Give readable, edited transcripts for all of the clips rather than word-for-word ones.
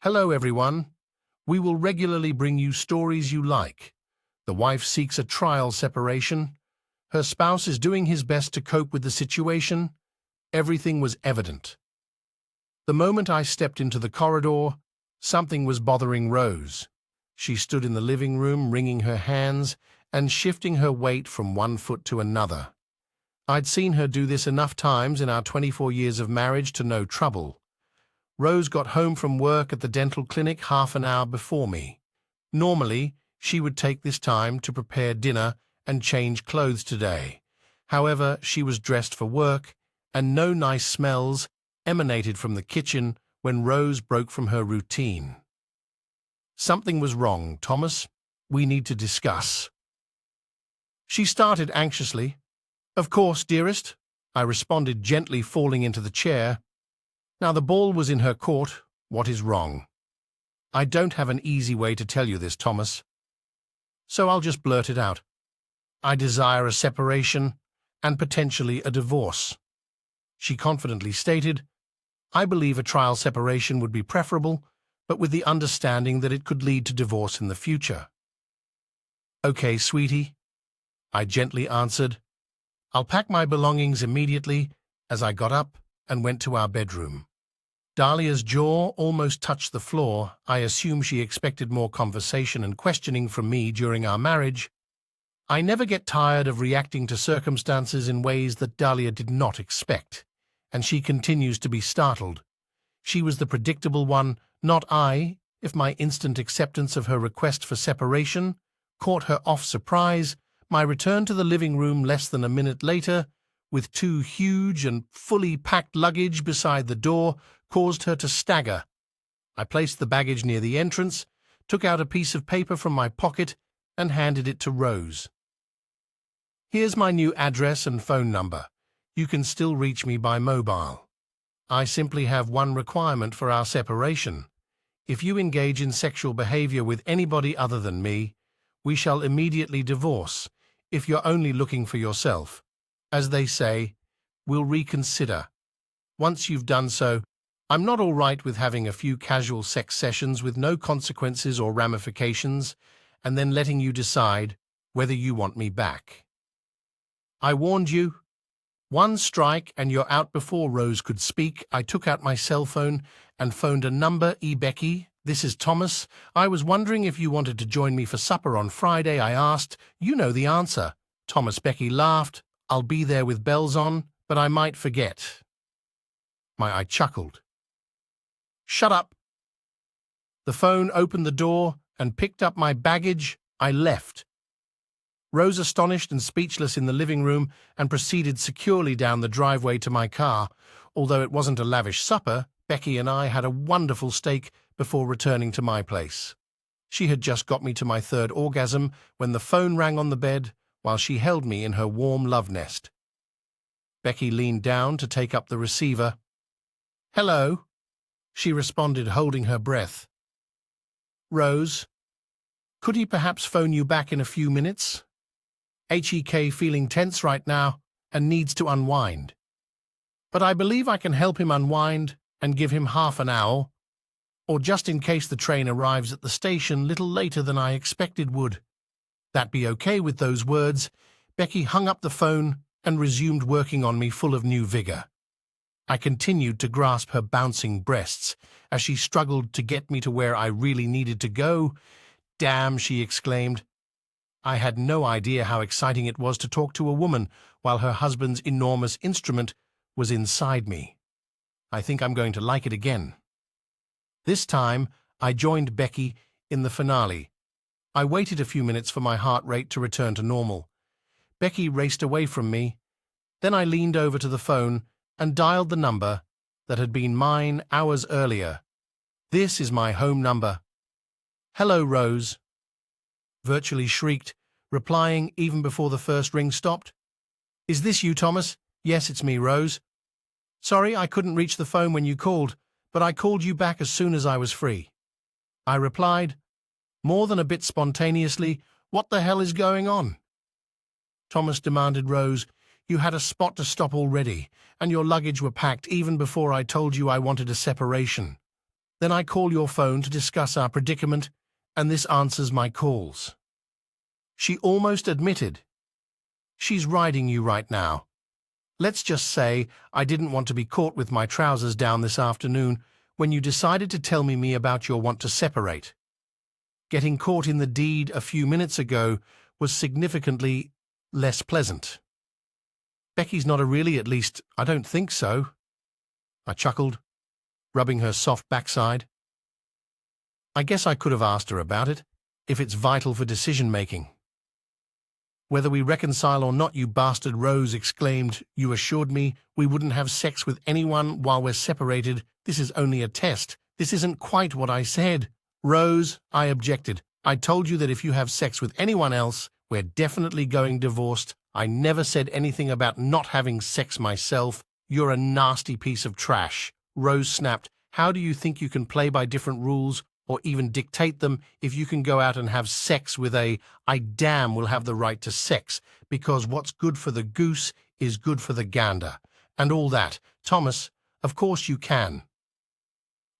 Hello, everyone. We will regularly bring you stories you like. The wife seeks a trial separation. Her spouse is doing his best to cope with the situation. Everything was evident. The moment I stepped into the corridor, something was bothering Rose. She stood in the living room, wringing her hands and shifting her weight from one foot to another. I'd seen her do this enough times in our 24 years of marriage to know trouble. Rose got home from work at the dental clinic half an hour before me. Normally, she would take this time to prepare dinner and change clothes today. However, she was dressed for work, and no nice smells emanated from the kitchen when Rose broke from her routine. Something was wrong, Thomas. We need to discuss. She started anxiously. Of course, dearest, I responded, gently falling into the chair. Now the ball was in her court. What is wrong? I don't have an easy way to tell you this, Thomas. So I'll just blurt it out. I desire a separation and potentially a divorce. She confidently stated, I believe a trial separation would be preferable, but with the understanding that it could lead to divorce in the future. Okay, sweetie, I gently answered. I'll pack my belongings immediately as I got up and went to our bedroom. Dahlia's jaw almost touched the floor. I assume she expected more conversation and questioning from me during our marriage. I never get tired of reacting to circumstances in ways that Dahlia did not expect, and she continues to be startled. She was the predictable one, not I, if my instant acceptance of her request for separation caught her off surprise. My return to the living room less than a minute later, with two huge and fully packed luggage beside the door, caused her to stagger. I placed the baggage near the entrance, took out a piece of paper from my pocket, and handed it to Rose. Here's my new address and phone number. You can still reach me by mobile. I simply have one requirement for our separation. If you engage in sexual behavior with anybody other than me, we shall immediately divorce. If you're only looking for yourself, as they say, we'll reconsider. Once you've done so, I'm not all right with having a few casual sex sessions with no consequences or ramifications, and then letting you decide whether you want me back. I warned you. One strike and you're out. Before Rose could speak, I took out my cell phone and phoned a number. Becky, this is Thomas. I was wondering if you wanted to join me for supper on Friday, I asked. You know the answer. Thomas. Becky laughed. I'll be there with bells on, but I might forget. I chuckled. Shut up. The phone opened the door and picked up my baggage. I left. Rose, astonished and speechless, in the living room, and proceeded securely down the driveway to my car. Although it wasn't a lavish supper, Becky and I had a wonderful steak before returning to my place. She had just got me to my third orgasm when the phone rang on the bed while she held me in her warm love nest. Becky leaned down to take up the receiver. Hello, she responded, holding her breath. Rose, could he perhaps phone you back in a few minutes? HEK feeling tense right now and needs to unwind. But I believe I can help him unwind and give him half an hour, or just in case the train arrives at the station little later than I expected would. That be okay? With those words, Becky hung up the phone and resumed working on me full of new vigor. I continued to grasp her bouncing breasts as she struggled to get me to where I really needed to go. Damn, she exclaimed. I had no idea how exciting it was to talk to a woman while her husband's enormous instrument was inside me. I think I'm going to like it again. This time, I joined Becky in the finale. I waited a few minutes for my heart rate to return to normal. Becky raced away from me. Then I leaned over to the phone and dialed the number that had been mine hours earlier. This is my home number. Hello, Rose. Virtually shrieked, replying even before the first ring stopped. Is this you, Thomas? Yes, it's me, Rose. Sorry I couldn't reach the phone when you called, but I called you back as soon as I was free. I replied, more than a bit spontaneously. What the hell is going on? Thomas, demanded Rose. You had a spot to stop already, and your luggage were packed even before I told you I wanted a separation. Then I call your phone to discuss our predicament, and this answers my calls. She almost admitted. She's riding you right now. Let's just say I didn't want to be caught with my trousers down this afternoon when you decided to tell me about your want to separate. Getting caught in the deed a few minutes ago was significantly less pleasant. Becky's not a really, at least I don't think so. I chuckled, rubbing her soft backside. I guess I could have asked her about it, if it's vital for decision-making. Whether we reconcile or not, you bastard, Rose exclaimed. You assured me we wouldn't have sex with anyone while we're separated. This is only a test. This isn't quite what I said. Rose, I objected. I told you that if you have sex with anyone else, we're definitely going divorced. I never said anything about not having sex myself. You're a nasty piece of trash. Rose snapped. How do you think you can play by different rules or even dictate them if you can go out and have sex with I damn will have the right to sex, because what's good for the goose is good for the gander, and all that. Thomas, of course you can.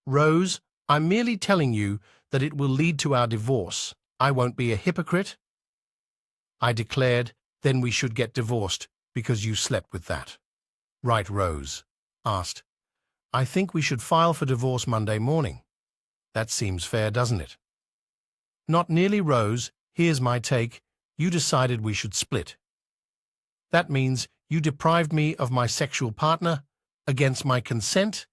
Rose, I'm merely telling you that it will lead to our divorce. I won't be a hypocrite. I declared, then we should get divorced, because you slept with that. Right, Rose asked. I think we should file for divorce Monday morning. That seems fair, doesn't it? Not nearly, Rose. Here's my take. You decided we should split. That means you deprived me of my sexual partner against my consent.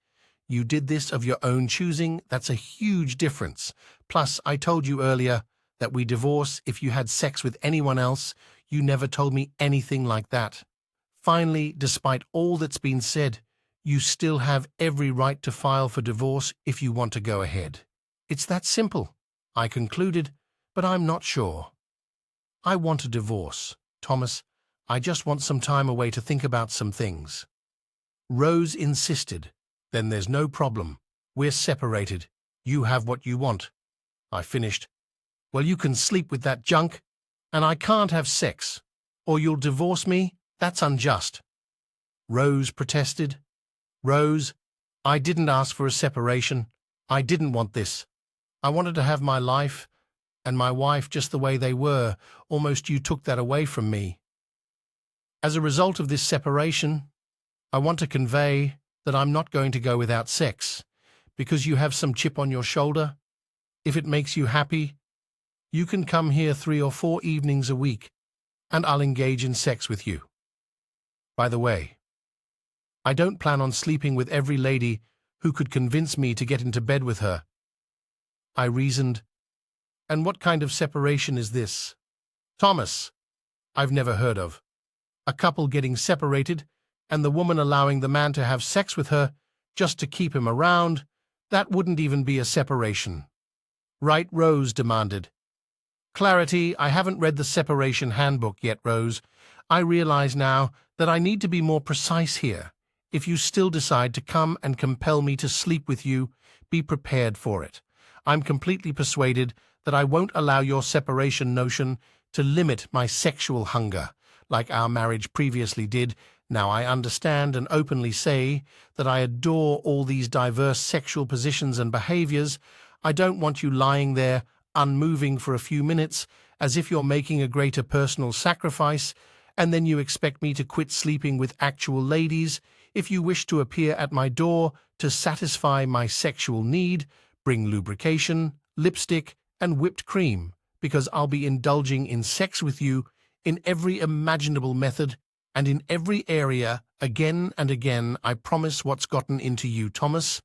You did this of your own choosing. That's a huge difference. Plus, I told you earlier that we divorce if you had sex with anyone else. You never told me anything like that. Finally, despite all that's been said, you still have every right to file for divorce if you want to go ahead. It's that simple, I concluded, but I'm not sure. I want a divorce, Thomas. I just want some time away to think about some things. Rose insisted. Then there's no problem. We're separated. You have what you want. I finished. Well, you can sleep with that junk, and I can't have sex, or you'll divorce me. That's unjust. Rose protested. Rose, I didn't ask for a separation. I didn't want this. I wanted to have my life and my wife just the way they were. Almost you took that away from me. As a result of this separation, I want to convey that I'm not going to go without sex, because you have some chip on your shoulder. If it makes you happy, you can come here 3 or 4 evenings a week, and I'll engage in sex with you. By the way, I don't plan on sleeping with every lady who could convince me to get into bed with her. I reasoned. And what kind of separation is this? Thomas, I've never heard of. A couple getting separated and the woman allowing the man to have sex with her just to keep him around. That wouldn't even be a separation. Right, Rose demanded. Clarity, I haven't read the separation handbook yet, Rose. I realize now that I need to be more precise here. If you still decide to come and compel me to sleep with you, be prepared for it. I'm completely persuaded that I won't allow your separation notion to limit my sexual hunger, like our marriage previously did. Now I understand and openly say that I adore all these diverse sexual positions and behaviors. I don't want you lying there, unmoving for a few minutes, as if you're making a greater personal sacrifice, and then you expect me to quit sleeping with actual ladies. If you wish to appear at my door to satisfy my sexual need, bring lubrication, lipstick, and whipped cream, because I'll be indulging in sex with you in every imaginable method and in every area, again and again. I promise. What's gotten into you, Thomas?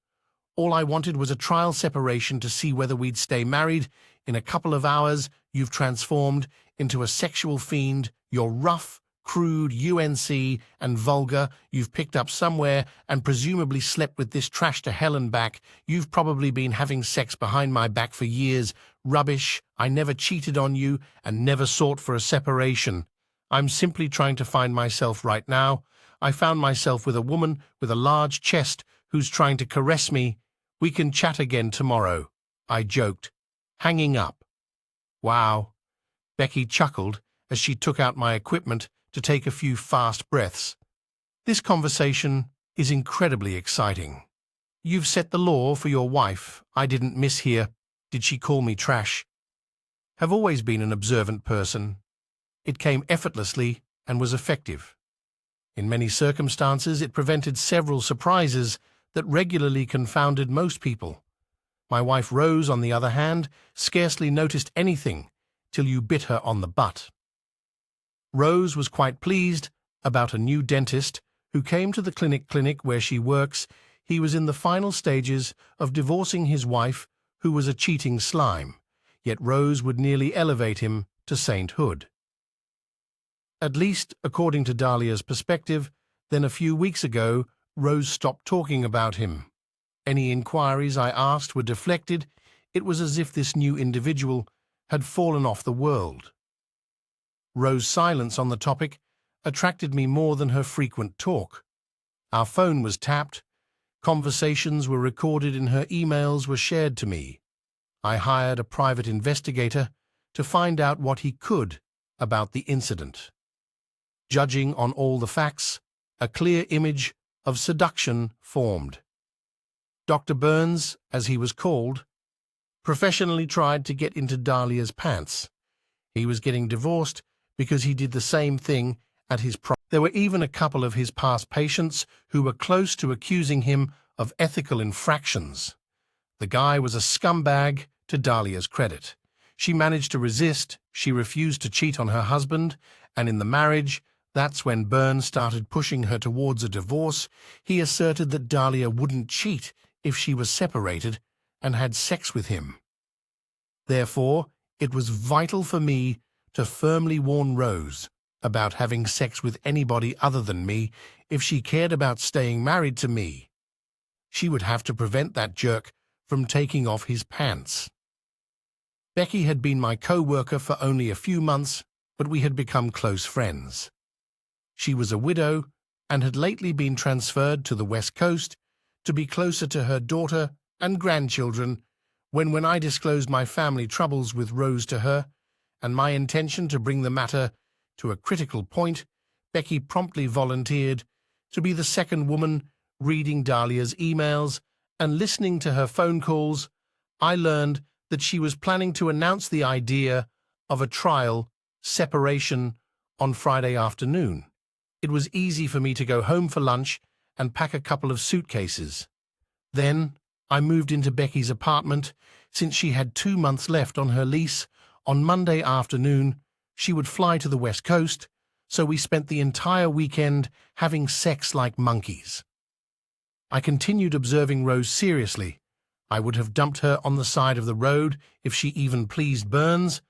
All I wanted was a trial separation to see whether we'd stay married. In a couple of hours, you've transformed into a sexual fiend. You're rough, crude, UNC, and vulgar. You've picked up somewhere and presumably slept with this trash to hell and back. You've probably been having sex behind my back for years. Rubbish. I never cheated on you and never sought for a separation. I'm simply trying to find myself right now. I found myself with a woman with a large chest who's trying to caress me. We can chat again tomorrow, I joked, hanging up. Wow. Becky chuckled as she took out my equipment to take a few fast breaths. This conversation is incredibly exciting. You've set the law for your wife. I didn't miss here. Did she call me trash? Have always been an observant person. It came effortlessly and was effective. In many circumstances, it prevented several surprises that regularly confounded most people. My wife Rose, on the other hand, scarcely noticed anything till you bit her on the butt. Rose was quite pleased about a new dentist who came to the clinic where she works. He was in the final stages of divorcing his wife, who was a cheating slime, yet Rose would nearly elevate him to sainthood. At least, according to Dahlia's perspective, then a few weeks ago, Rose stopped talking about him. Any inquiries I asked were deflected. It was as if this new individual had fallen off the world. Rose's silence on the topic attracted me more than her frequent talk. Our phone was tapped. Conversations were recorded and her emails were shared to me. I hired a private investigator to find out what he could about the incident. Judging on all the facts, a clear image of seduction formed. Dr. Burns, as he was called, professionally tried to get into Dahlia's pants. He was getting divorced because he did the same thing at his There were even a couple of his past patients who were close to accusing him of ethical infractions. The guy was a scumbag, to Dahlia's credit. She managed to resist. She refused to cheat on her husband, and in the marriage, that's when Burns started pushing her towards a divorce. He asserted that Dahlia wouldn't cheat if she was separated and had sex with him. Therefore, it was vital for me to firmly warn Rose about having sex with anybody other than me if she cared about staying married to me. She would have to prevent that jerk from taking off his pants. Becky had been my co-worker for only a few months, but we had become close friends. She was a widow and had lately been transferred to the West Coast to be closer to her daughter and grandchildren. When I disclosed my family troubles with Rose to her and my intention to bring the matter to a critical point, Becky promptly volunteered to be the second woman reading Dahlia's emails and listening to her phone calls. I learned that she was planning to announce the idea of a trial separation on Friday afternoon. It was easy for me to go home for lunch and pack a couple of suitcases. Then I moved into Becky's apartment. Since she had 2 months left on her lease, on Monday afternoon she would fly to the West Coast, so we spent the entire weekend having sex like monkeys. I continued observing Rose seriously. I would have dumped her on the side of the road if she even pleased Burns.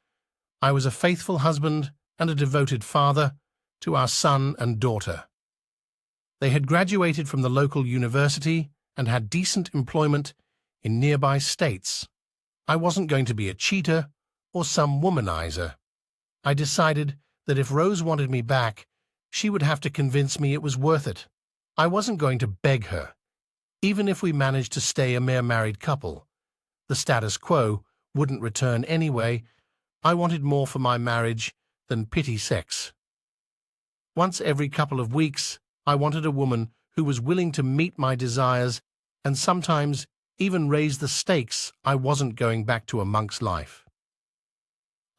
I was a faithful husband and a devoted father to our son and daughter. They had graduated from the local university and had decent employment in nearby states. I wasn't going to be a cheater or some womanizer. I decided that if Rose wanted me back, she would have to convince me it was worth it. I wasn't going to beg her. Even if we managed to stay a mere married couple, the status quo wouldn't return anyway. I wanted more for my marriage than pity sex. Once every couple of weeks, I wanted a woman who was willing to meet my desires and sometimes even raise the stakes. I wasn't going back to a monk's life.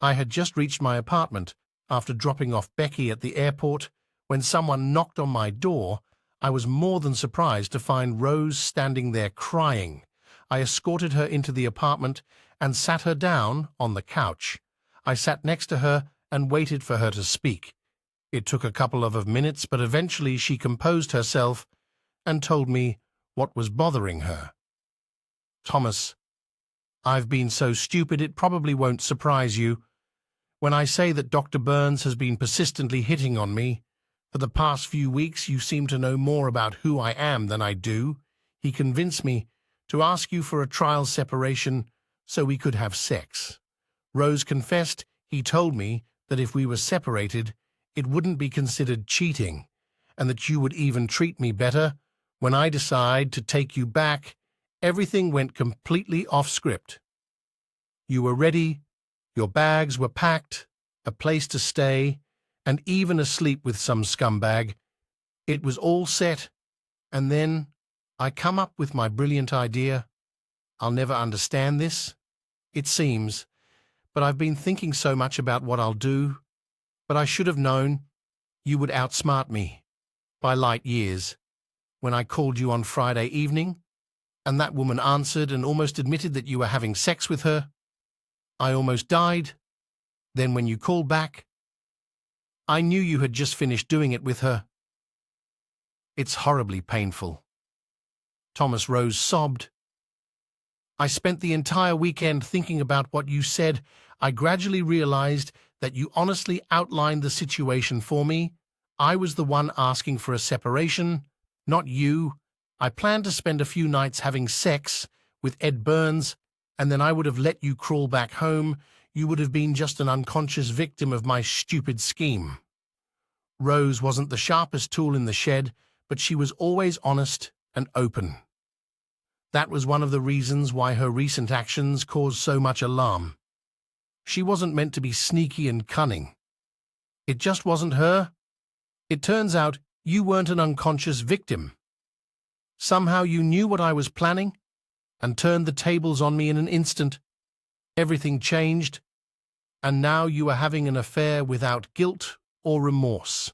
I had just reached my apartment after dropping off Becky at the airport when someone knocked on my door. I was more than surprised to find Rose standing there crying. I escorted her into the apartment and sat her down on the couch. I sat next to her and waited for her to speak. It took a couple of minutes, but eventually she composed herself and told me what was bothering her. Thomas, I've been so stupid it probably won't surprise you when I say that Dr. Burns has been persistently hitting on me. For the past few weeks, you seem to know more about who I am than I do. He convinced me to ask you for a trial separation so we could have sex. Rose confessed. He told me that if we were separated, it wouldn't be considered cheating, and that you would even treat me better. When I decide to take you back, everything went completely off script. You were ready, your bags were packed, a place to stay, and even asleep with some scumbag. It was all set, and then I come up with my brilliant idea. I'll never understand this, it seems, but I've been thinking so much about what I'll do. But I should have known you would outsmart me by light years when I called you on Friday evening, and that woman answered and almost admitted that you were having sex with her. I almost died. Then when you called back, I knew you had just finished doing it with her. It's horribly painful. Thomas Rose sobbed. I spent the entire weekend thinking about what you said. I gradually realized that you honestly outlined the situation for me. I was the one asking for a separation, not you. I planned to spend a few nights having sex with Ed Burns, and then I would have let you crawl back home. You would have been just an unconscious victim of my stupid scheme. Rose wasn't the sharpest tool in the shed, but she was always honest and open. That was one of the reasons why her recent actions caused so much alarm. She wasn't meant to be sneaky and cunning. It just wasn't her. It turns out you weren't an unconscious victim. Somehow you knew what I was planning and turned the tables on me in an instant. Everything changed, and now you are having an affair without guilt or remorse.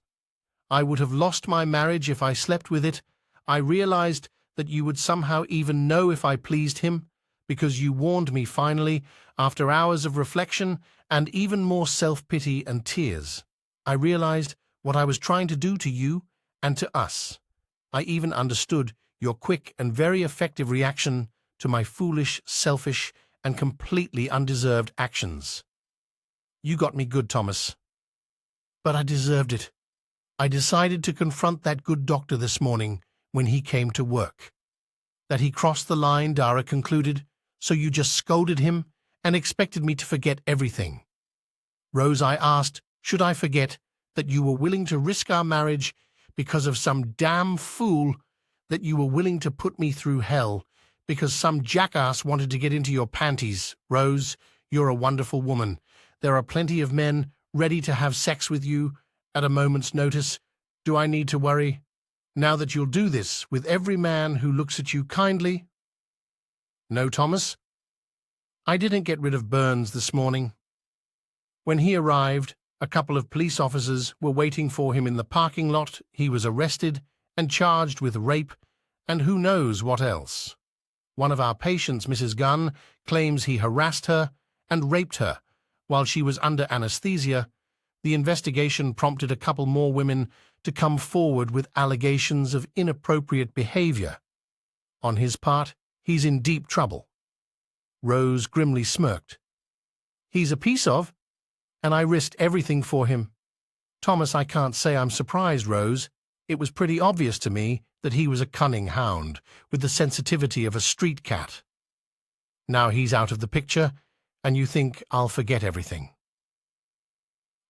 I would have lost my marriage if I slept with it. I realized that you would somehow even know if I pleased him, because you warned me finally, after hours of reflection and even more self-pity and tears. I realized what I was trying to do to you and to us. I even understood your quick and very effective reaction to my foolish, selfish, and completely undeserved actions. You got me good, Thomas. But I deserved it. I decided to confront that good doctor this morning when he came to work. That he crossed the line, Dara concluded, so you just scolded him and expected me to forget everything. Rose, I asked, should I forget that you were willing to risk our marriage because of some damn fool, that you were willing to put me through hell because some jackass wanted to get into your panties? Rose, you're a wonderful woman. There are plenty of men ready to have sex with you at a moment's notice. Do I need to worry now that you'll do this with every man who looks at you kindly? No, Thomas. I didn't get rid of Burns this morning. When he arrived, a couple of police officers were waiting for him in the parking lot. He was arrested and charged with rape and who knows what else. One of our patients, Mrs. Gunn, claims he harassed her and raped her while she was under anesthesia. The investigation prompted a couple more women to come forward with allegations of inappropriate behavior. On his part, he's in deep trouble. Rose grimly smirked. He's a piece of, and I risked everything for him. Thomas, I can't say I'm surprised, Rose. It was pretty obvious to me that he was a cunning hound with the sensitivity of a street cat. Now he's out of the picture, and you think I'll forget everything.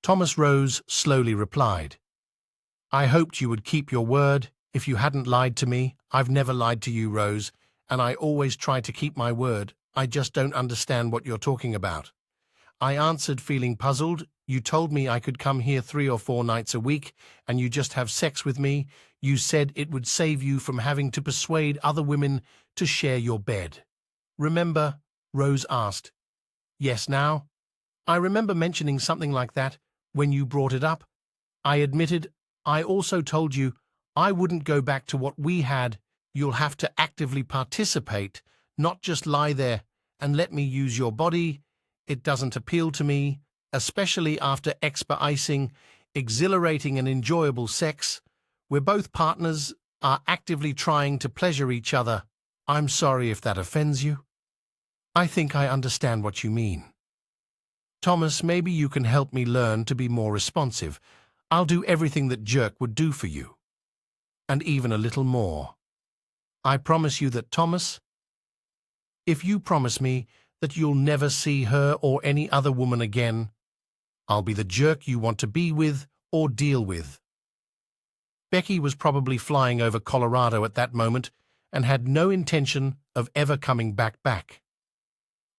Thomas Rose slowly replied, I hoped you would keep your word if you hadn't lied to me. I've never lied to you, Rose, and I always try to keep my word. I just don't understand what you're talking about. I answered, feeling puzzled. You told me I could come here 3 or 4 nights a week and you just have sex with me. You said it would save you from having to persuade other women to share your bed. Remember? Rose asked. Yes, now? I remember mentioning something like that when you brought it up. I admitted. I also told you I wouldn't go back to what we had. You'll have to actively participate, not just lie there and let me use your body. It doesn't appeal to me, especially after experiencing exhilarating and enjoyable sex, where both partners are actively trying to pleasure each other. I'm sorry if that offends you. I think I understand what you mean. Thomas, maybe you can help me learn to be more responsive. I'll do everything that Jerk would do for you. And even a little more. I promise you that, Thomas, if you promise me that you'll never see her or any other woman again, I'll be the jerk you want to be with or deal with. Becky was probably flying over Colorado at that moment and had no intention of ever coming back.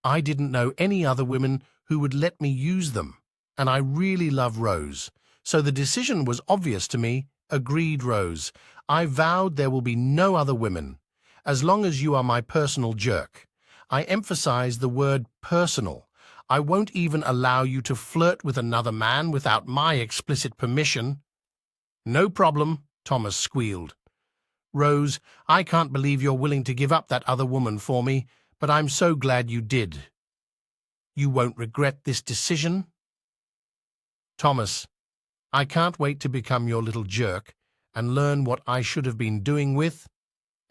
I didn't know any other women who would let me use them, and I really love Rose. So the decision was obvious to me. Agreed, Rose. I vowed there will be no other women, as long as you are my personal jerk. I emphasize the word personal. I won't even allow you to flirt with another man without my explicit permission." "No problem," Thomas squealed. "Rose, I can't believe you're willing to give up that other woman for me, but I'm so glad you did. You won't regret this decision?" "Thomas, I can't wait to become your little jerk and learn what I should have been doing with,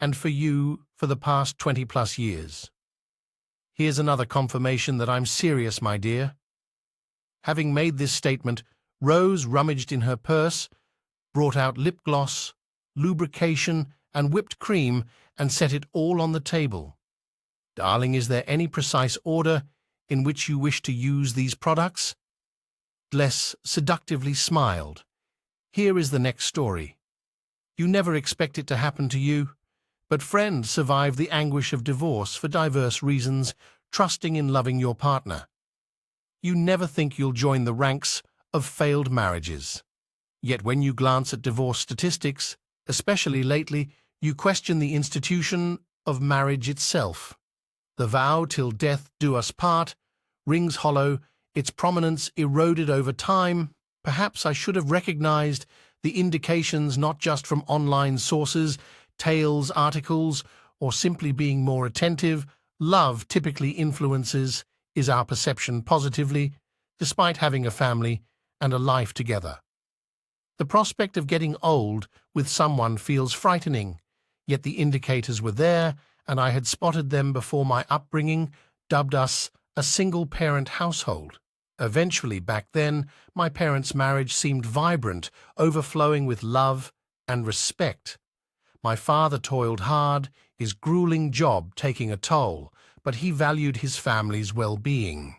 and for you, for the past 20-plus years. Here's another confirmation that I'm serious, my dear." Having made this statement, Rose rummaged in her purse, brought out lip gloss, lubrication, and whipped cream, and set it all on the table. "Darling, is there any precise order in which you wish to use these products?" Gless seductively smiled. "Here is the next story. You never expect it to happen to you, but friends survive the anguish of divorce for diverse reasons, trusting in loving your partner. You never think you'll join the ranks of failed marriages. Yet when you glance at divorce statistics, especially lately, you question the institution of marriage itself. The vow till death do us part rings hollow, its prominence eroded over time. Perhaps I should have recognized the indications not just from online sources, tales, articles, or simply being more attentive. Love typically influences is our perception positively, despite having a family and a life together. The prospect of getting old with someone feels frightening, yet the indicators were there, and I had spotted them before my upbringing dubbed us a single-parent household. Eventually, back then, my parents' marriage seemed vibrant, overflowing with love and respect. My father toiled hard, his grueling job taking a toll, but he valued his family's well-being.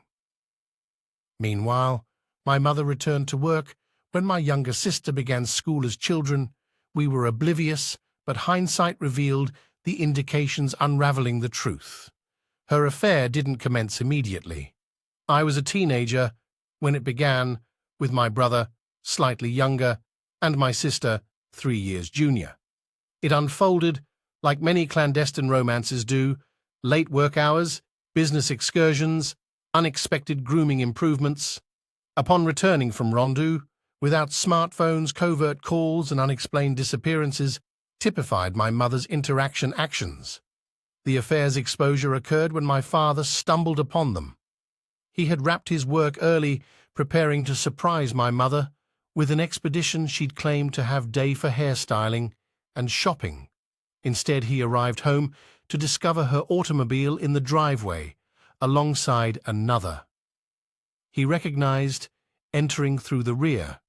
Meanwhile, my mother returned to work. When my younger sister began school as children, we were oblivious, but hindsight revealed the indications unraveling the truth. Her affair didn't commence immediately. I was a teenager when it began, with my brother, slightly younger, and my sister, 3 years junior. It unfolded, like many clandestine romances do, late work hours, business excursions, unexpected grooming improvements. Upon returning from rendezvous, without smartphones, covert calls and unexplained disappearances typified my mother's interaction actions. The affair's exposure occurred when my father stumbled upon them. He had wrapped his work early, preparing to surprise my mother with an expedition she'd claimed to have day for hairstyling and shopping. Instead, he arrived home to discover her automobile in the driveway, alongside another. He recognized, entering through the rear.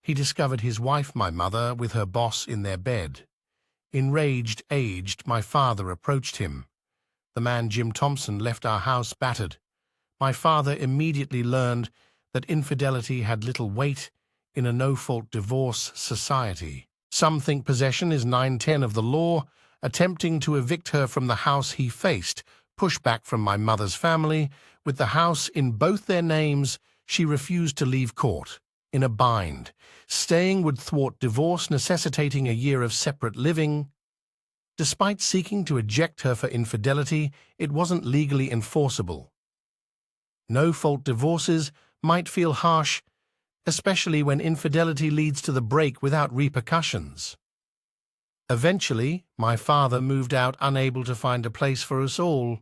He discovered his wife, my mother, with her boss in their bed. Enraged, my father approached him. The man, Jim Thompson, left our house battered. My father immediately learned that infidelity had little weight in a no-fault divorce society. Some think possession is 9/10 of the law. Attempting to evict her from the house he faced pushback from my mother's family. With the house in both their names, she refused to leave court. In a bind. Staying would thwart divorce, necessitating a year of separate living. Despite seeking to eject her for infidelity, it wasn't legally enforceable. No-fault divorces might feel harsh, especially when infidelity leads to the break without repercussions. Eventually, my father moved out, unable to find a place for us all.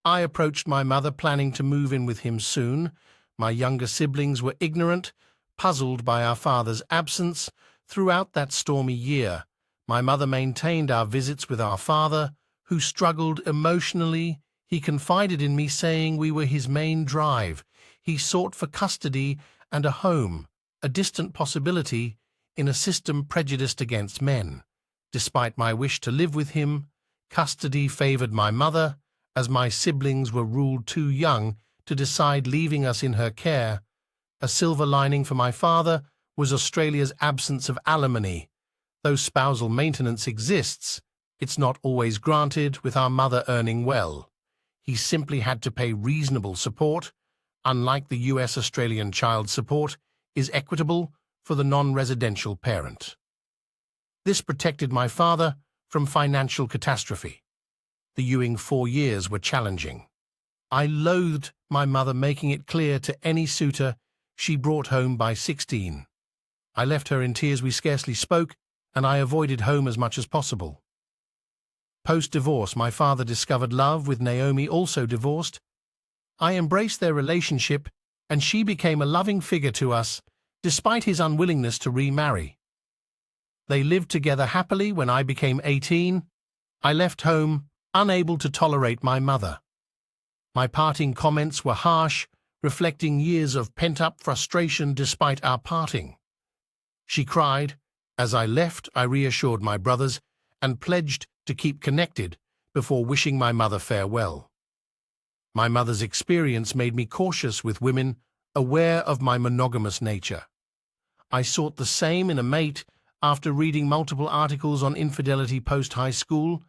I approached my mother, planning to move in with him soon. My younger siblings were ignorant, puzzled by our father's absence. Throughout that stormy year, my mother maintained our visits with our father, who struggled emotionally. He confided in me, saying we were his main drive. He sought for custody and a home, a distant possibility in a system prejudiced against men. Despite my wish to live with him, custody favored my mother, as my siblings were ruled too young to decide, leaving us in her care. A silver lining for my father was Australia's absence of alimony. Though spousal maintenance exists, it's not always granted, with our mother earning well. He simply had to pay reasonable support. Unlike the US, Australian child support is equitable for the non-residential parent. This protected my father from financial catastrophe. The ensuing 4 years were challenging. I loathed my mother making it clear to any suitor she brought home by 16. I left her in tears, we scarcely spoke, and I avoided home as much as possible. Post-divorce, my father discovered love with Naomi, also divorced. I embraced their relationship, and she became a loving figure to us, despite his unwillingness to remarry. They lived together happily. When I became 18, I left home, unable to tolerate my mother. My parting comments were harsh, reflecting years of pent-up frustration despite our parting. She cried. As I left, I reassured my brothers and pledged to keep connected before wishing my mother farewell. My mother's experience made me cautious with women, aware of my monogamous nature. I sought the same in a mate after reading multiple articles on infidelity post-high school.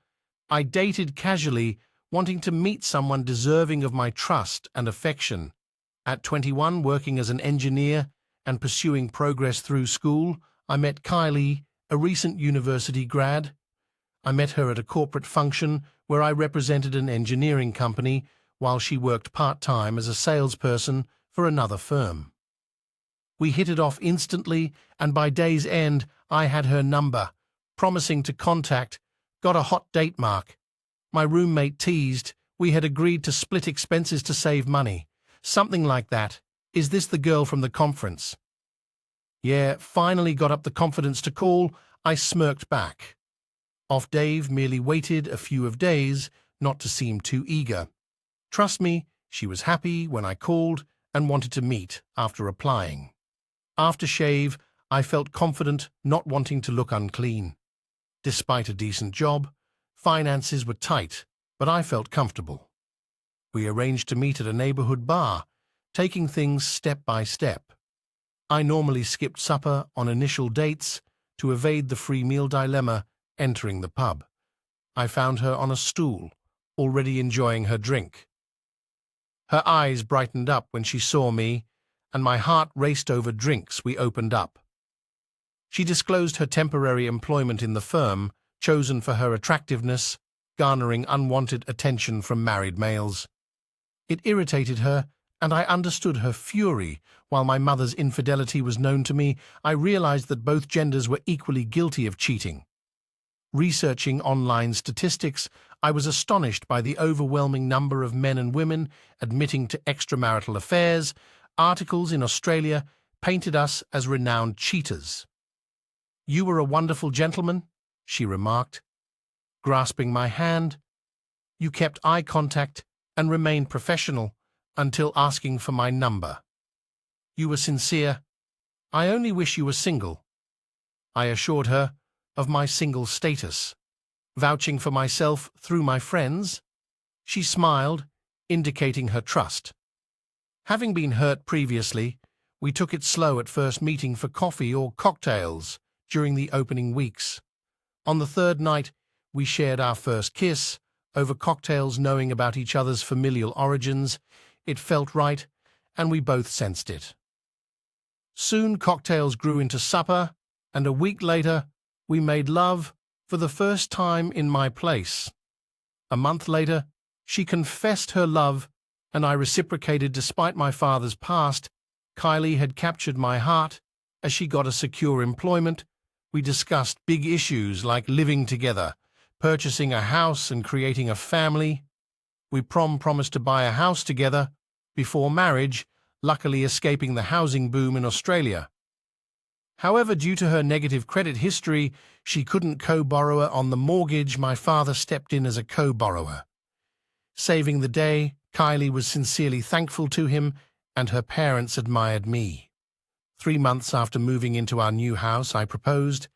I dated casually, wanting to meet someone deserving of my trust and affection. At 21, working as an engineer and pursuing progress through school, I met Kylie, a recent university grad. I met her at a corporate function where I represented an engineering company while she worked part-time as a salesperson for another firm. We hit it off instantly, and by day's end, I had her number, promising to contact, got a hot date mark. My roommate teased we had agreed to split expenses to save money. Something like that. Is this the girl from the conference? Yeah, finally got up the confidence to call. I smirked back. Off Dave merely waited a few of days, not to seem too eager. Trust me, she was happy when I called and wanted to meet after replying. After shave, I felt confident, not wanting to look unclean. Despite a decent job, finances were tight, but I felt comfortable. We arranged to meet at a neighborhood bar, taking things step by step. I normally skipped supper on initial dates to evade the free meal dilemma entering the pub. I found her on a stool, already enjoying her drink. Her eyes brightened up when she saw me, and my heart raced over drinks we opened up. She disclosed her temporary employment in the firm, chosen for her attractiveness, garnering unwanted attention from married males. It irritated her, and I understood her fury. While my mother's infidelity was known to me, I realized that both genders were equally guilty of cheating. Researching online statistics, I was astonished by the overwhelming number of men and women admitting to extramarital affairs. Articles in Australia painted us as renowned cheaters. "You were a wonderful gentleman," she remarked, grasping my hand. "You kept eye contact and remained professional until asking for my number. You were sincere. I only wish you were single." I assured her of my single status, vouching for myself through my friends. She smiled, indicating her trust. Having been hurt previously, we took it slow at first meeting for coffee or cocktails during the opening weeks. On the third night, we shared our first kiss over cocktails, knowing about each other's familial origins. It felt right, and we both sensed it. Soon cocktails grew into supper, and a week later, we made love for the first time in my place. A month later, she confessed her love, and I reciprocated despite my father's past. Kylie had captured my heart as she got a secure employment. We discussed big issues like living together, purchasing a house and creating a family. We promised to buy a house together before marriage, luckily escaping the housing boom in Australia. However, due to her negative credit history, she couldn't co-borrower on the mortgage. My father stepped in as a co-borrower. Saving the day, Kylie was sincerely thankful to him, and her parents admired me. 3 months after moving into our new house, I proposed,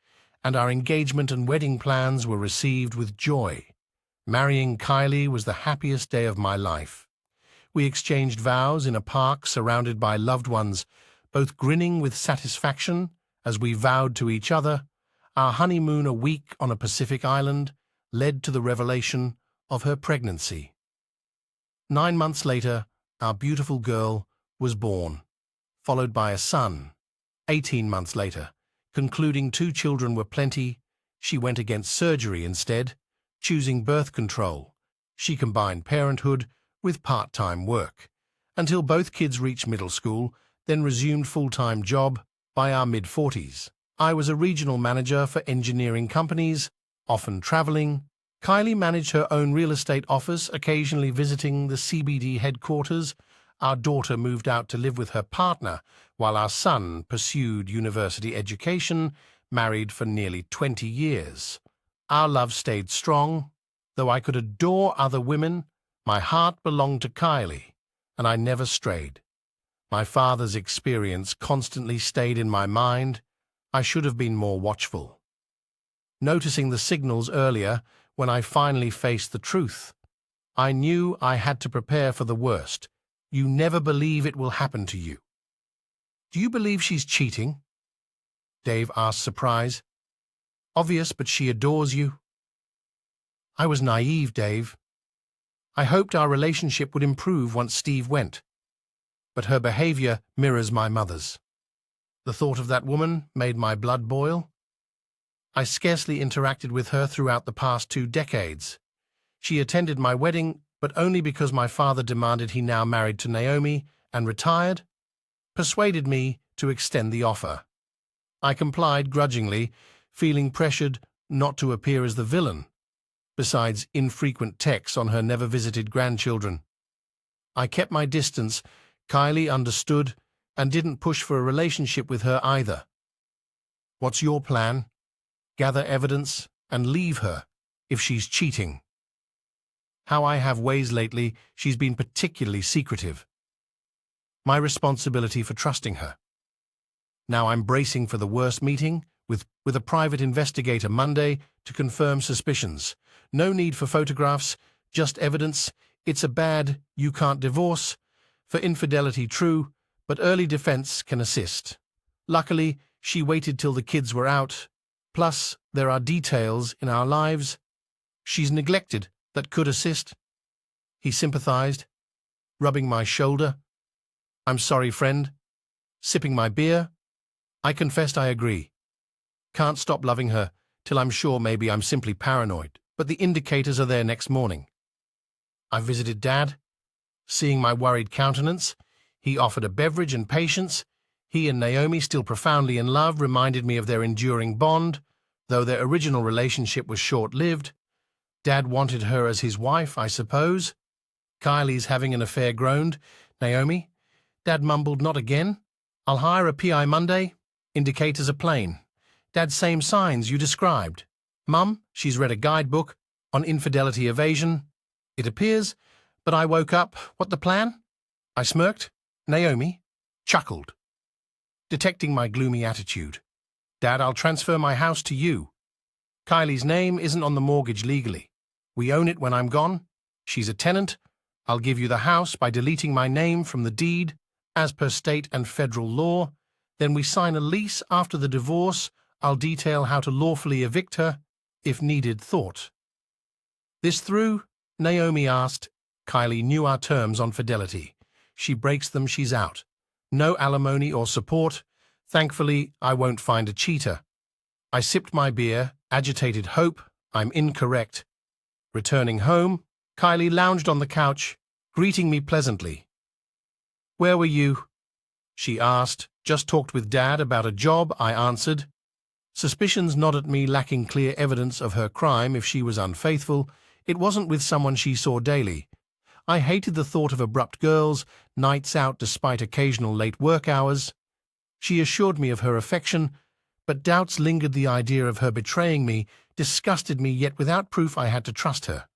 and our engagement and wedding plans were received with joy. Marrying Kylie was the happiest day of my life. We exchanged vows in a park surrounded by loved ones, both grinning with satisfaction as we vowed to each other. Our honeymoon, a week on a Pacific island, led to the revelation of her pregnancy. 9 months later, our beautiful girl was born, followed by a son. 18 months later, concluding 2 children were plenty, she went against surgery instead, choosing birth control, She combined parenthood with part-time work, until both kids reached middle school, then resumed full-time job by our mid-40s. I was a regional manager for engineering companies, often traveling. Kylie managed her own real estate office, occasionally visiting the CBD headquarters. Our daughter moved out to live with her partner, while our son pursued university education, married for nearly 20 years. Our love stayed strong. Though I could adore other women, my heart belonged to Kylie, and I never strayed. My father's experience constantly stayed in my mind. I should have been more watchful. Noticing the signals earlier, when I finally faced the truth, I knew I had to prepare for the worst. You never believe it will happen to you. Do you believe she's cheating? Dave asked, surprised. Obvious, but she adores you. I was naive, Dave. I hoped our relationship would improve once Steve went, but her behavior mirrors my mother's. The thought of that woman made my blood boil. I scarcely interacted with her throughout the past 2 decades. She attended my wedding, but only because my father demanded he now married to Naomi and retired, persuaded me to extend the offer. I complied grudgingly, feeling pressured not to appear as the villain, besides infrequent texts on her never-visited grandchildren. I kept my distance. Kylie understood and didn't push for a relationship with her either. What's your plan? Gather evidence and leave her if she's cheating. How I have ways lately, she's been particularly secretive. My responsibility for trusting her. Now I'm bracing for the worst meeting with a private investigator Monday to confirm suspicions. No need for photographs, just evidence. It's a bad you can't divorce. For infidelity, true, but early defense can assist. Luckily, she waited till the kids were out. Plus, there are details in our lives she's neglected that could assist. He sympathized, rubbing my shoulder. I'm sorry, friend. Sipping my beer. I confessed I agree. Can't stop loving her till I'm sure maybe I'm simply paranoid, but the indicators are there next morning. I visited Dad. Seeing my worried countenance, he offered a beverage and patience. He and Naomi, still profoundly in love, reminded me of their enduring bond, though their original relationship was short-lived. Dad wanted her as his wife, I suppose. Kylie's having an affair, groaned Naomi. Dad mumbled, not again. I'll hire a PI Monday. Indicators are plain. Dad, same signs you described. Mum, she's read a guidebook on infidelity evasion. It appears, but I woke up. What the plan? I smirked. Naomi chuckled, detecting my gloomy attitude. Dad, I'll transfer my house to you. Kylie's name isn't on the mortgage legally. We own it when I'm gone. She's a tenant. I'll give you the house by deleting my name from the deed, as per state and federal law. Then we sign a lease after the divorce. I'll detail how to lawfully evict her, if needed. Thought this through? Naomi asked. Kylie knew our terms on fidelity. She breaks them, she's out. No alimony or support. Thankfully, I won't find a cheater. I sipped my beer, agitated hope. I'm incorrect. Returning home, Kylie lounged on the couch, greeting me pleasantly. Where were you? She asked. Just talked with Dad about a job, I answered. Suspicions gnawed at me, lacking clear evidence of her crime if she was unfaithful. It wasn't with someone she saw daily. I hated the thought of abrupt girls, nights out despite occasional late work hours. She assured me of her affection, but doubts lingered. The idea of her betraying me disgusted me, yet without proof I had to trust her,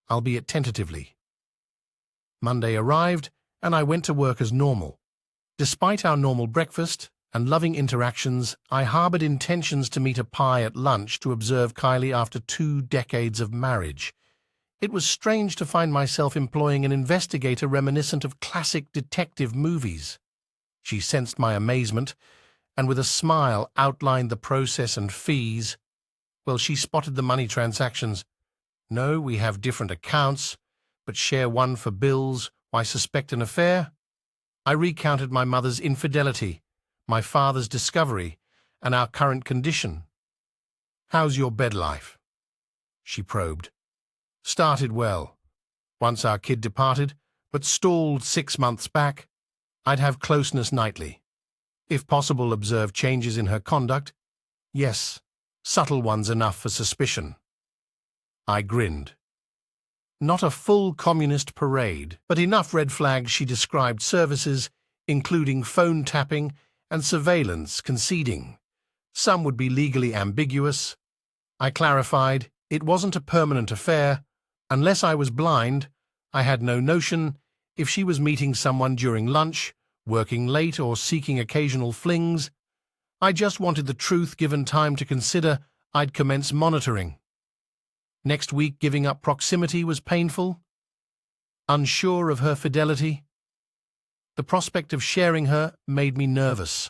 albeit tentatively. Monday arrived, and I went to work as normal. Despite our normal breakfast and loving interactions, I harbored intentions to meet a pie at lunch to observe Kylie after 2 decades of marriage. It was strange to find myself employing an investigator reminiscent of classic detective movies. She sensed my amazement, and with a smile outlined the process and fees. Well, she spotted the money transactions. No, we have different accounts, but share one for bills. Why suspect an affair? I recounted my mother's infidelity, my father's discovery, and our current condition. How's your bed life? She probed. Started well. Once our kid departed, but stalled 6 months back, I'd have closeness nightly. If possible, observe changes in her conduct. Yes, subtle ones enough for suspicion. I grinned. Not a full communist parade, but enough red flags. She described services, including phone tapping and surveillance, conceding. Some would be legally ambiguous. I clarified it wasn't a permanent affair. Unless I was blind, I had no notion if she was meeting someone during lunch, working late, or seeking occasional flings. I just wanted the truth. Given time to consider, I'd commence monitoring. Next week, giving up proximity was painful. Unsure of her fidelity, the prospect of sharing her made me nervous.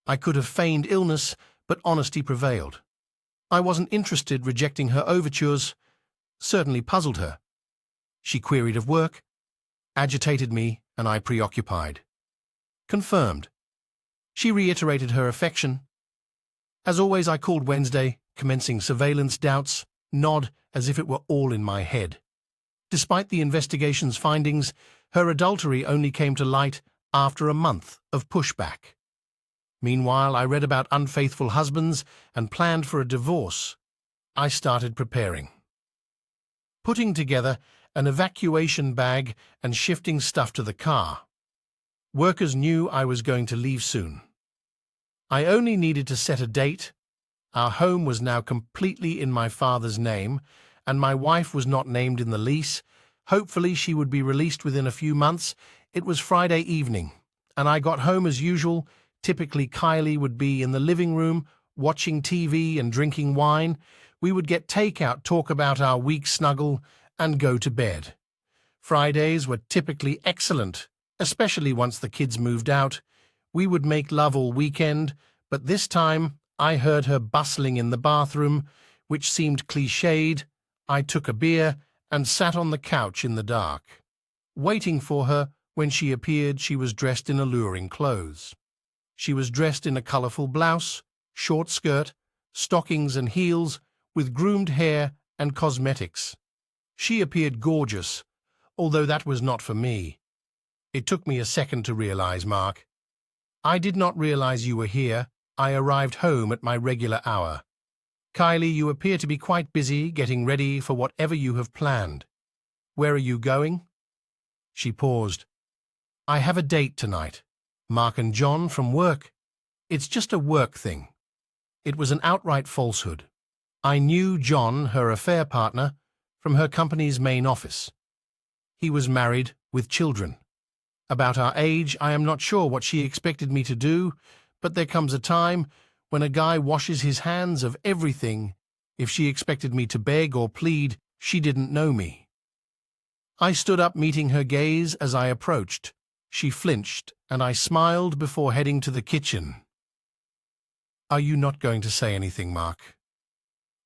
I could have feigned illness, but honesty prevailed. I wasn't interested. Rejecting her overtures certainly puzzled her. She queried of work, agitated me, and I preoccupied. Confirmed. She reiterated her affection. As always, I called Wednesday, commencing surveillance. Doubts nod as if it were all in my head. Despite the investigation's findings, her adultery only came to light after a month of pushback. Meanwhile, I read about unfaithful husbands and planned for a divorce. I started preparing. Putting together an evacuation bag and shifting stuff to the car. Workers knew I was going to leave soon. I only needed to set a date. Our home was now completely in my father's name, and my wife was not named in the lease. Hopefully she would be released within a few months. It was Friday evening, and I got home as usual. Typically, Kylie would be in the living room, watching TV and drinking wine. We would get takeout, talk about our week, snuggle, and go to bed. Fridays were typically excellent, especially once the kids moved out. We would make love all weekend, but this time I heard her bustling in the bathroom, which seemed cliched. I took a beer and sat on the couch in the dark, waiting for her. When she appeared, she was dressed in alluring clothes. She was dressed in a colorful blouse, short skirt, stockings and heels, with groomed hair and cosmetics. She appeared gorgeous, although that was not for me. It took me a second to realize, Mark. I did not realize you were here. I arrived home at my regular hour. Kylie, you appear to be quite busy getting ready for whatever you have planned. Where are you going? She paused. I have a date tonight. Mark and John from work. It's just a work thing. It was an outright falsehood. I knew John, her affair partner, from her company's main office. He was married with children. About our age, I am not sure what she expected me to do, but there comes a time when a guy washes his hands of everything. If she expected me to beg or plead, she didn't know me. I stood up, meeting her gaze as I approached. She flinched, and I smiled before heading to the kitchen. Are you not going to say anything, Mark?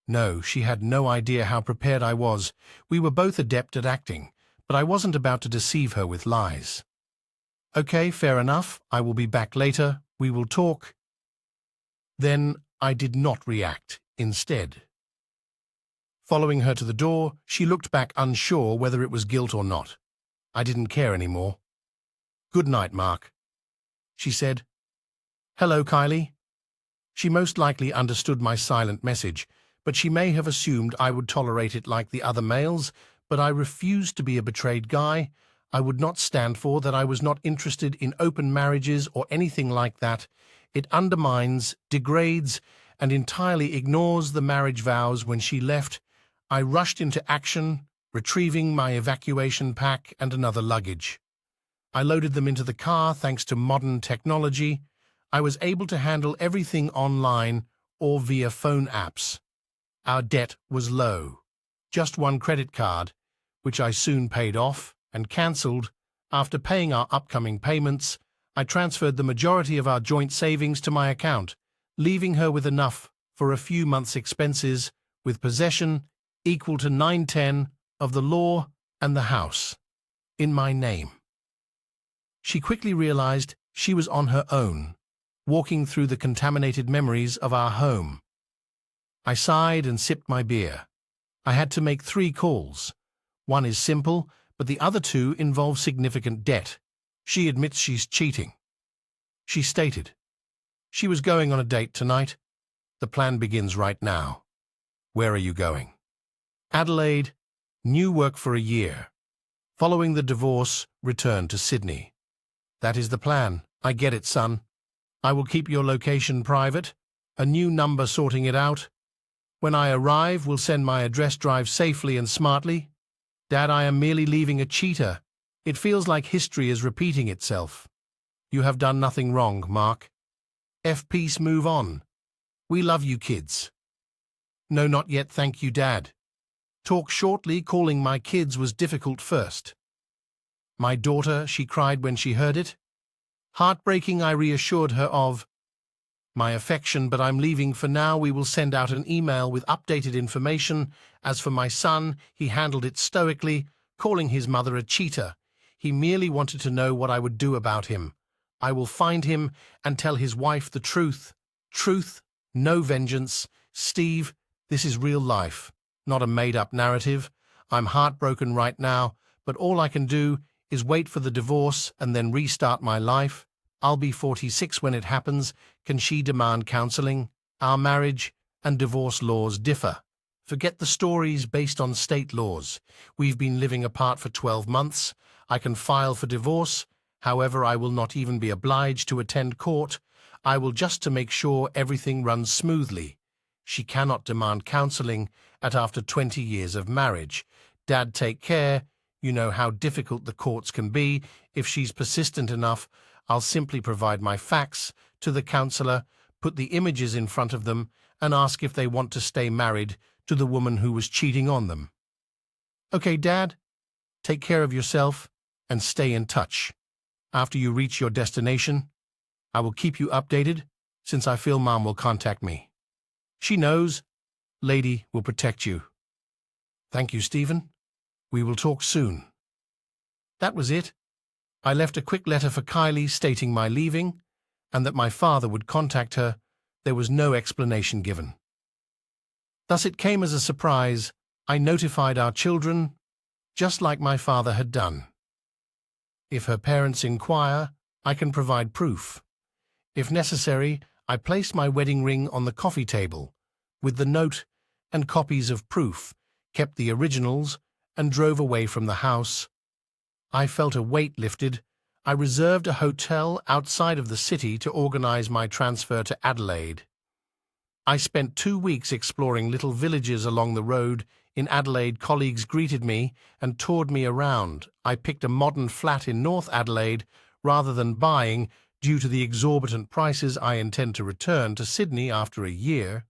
No, she had no idea how prepared I was. We were both adept at acting, but I wasn't about to deceive her with lies. Okay, fair enough. I will be back later. We will talk. Then I did not react. Instead, following her to the door, she looked back, unsure whether it was guilt or not. I didn't care anymore. Good night, Mark, she said. Hello, Kylie. She most likely understood my silent message, but she may have assumed I would tolerate it like the other males. But I refused to be a betrayed guy. I would not stand for that. I was not interested in open marriages or anything like that. It undermines, degrades, and entirely ignores the marriage vows. When she left, I rushed into action, retrieving my evacuation pack and another luggage. I loaded them into the car. Thanks to modern technology, I was able to handle everything online or via phone apps. Our debt was low. Just one credit card, which I soon paid off and cancelled. After paying our upcoming payments, I transferred the majority of our joint savings to my account, leaving her with enough for a few months' expenses, with possession equal to 9/10 of the law and the house in my name. She quickly realized she was on her own, walking through the contaminated memories of our home. I sighed and sipped my beer. I had to make 3 calls. One is simple, but the other two involve significant debt. She admits she's cheating. She stated, "She was going on a date tonight. The plan begins right now. Where are you going?" Adelaide, new work for a year. Following the divorce, return to Sydney. That is the plan. I get it, son. I will keep your location private. A new number sorting it out. When I arrive, we'll send my address. Drive safely and smartly. Dad, I am merely leaving a cheater. It feels like history is repeating itself. You have done nothing wrong, Mark. Peace, move on. We love you, kids. No, not yet, thank you, Dad. Talk shortly. Calling my kids was difficult first. My daughter, she cried when she heard it. Heartbreaking, I reassured her of my affection, but I'm leaving for now. We will send out an email with updated information. As for my son, he handled it stoically, calling his mother a cheater. He merely wanted to know what I would do about him. I will find him and tell his wife the truth. Truth, no vengeance. Steve, this is real life, not a made-up narrative. I'm heartbroken right now, but all I can do is wait for the divorce and then restart my life. I'll be 46 when it happens. Can she demand counseling? Our marriage and divorce laws differ. Forget the stories based on state laws. We've been living apart for 12 months. I can file for divorce. However, I will not even be obliged to attend court. I will just to make sure everything runs smoothly. She cannot demand counseling after 20 years of marriage. Dad, take care. You know how difficult the courts can be. If she's persistent enough, I'll simply provide my facts to the counselor, put the images in front of them, and ask if they want to stay married to the woman who was cheating on them. Okay, Dad, take care of yourself and stay in touch. After you reach your destination, I will keep you updated, since I feel Mom will contact me. She knows. Lady will protect you. Thank you, Stephen. We will talk soon. That was it. I left a quick letter for Kylie stating my leaving and that my father would contact her. There was no explanation given. Thus it came as a surprise. I notified our children, just like my father had done. If her parents inquire, I can provide proof. If necessary, I placed my wedding ring on the coffee table with the note and copies of proof, kept the originals, and drove away from the house. I felt a weight lifted. I reserved a hotel outside of the city to organize my transfer to Adelaide. I spent 2 weeks exploring little villages along the road. In Adelaide, colleagues greeted me and toured me around. I picked a modern flat in North Adelaide rather than buying due to the exorbitant prices. I intend to return to Sydney after a year.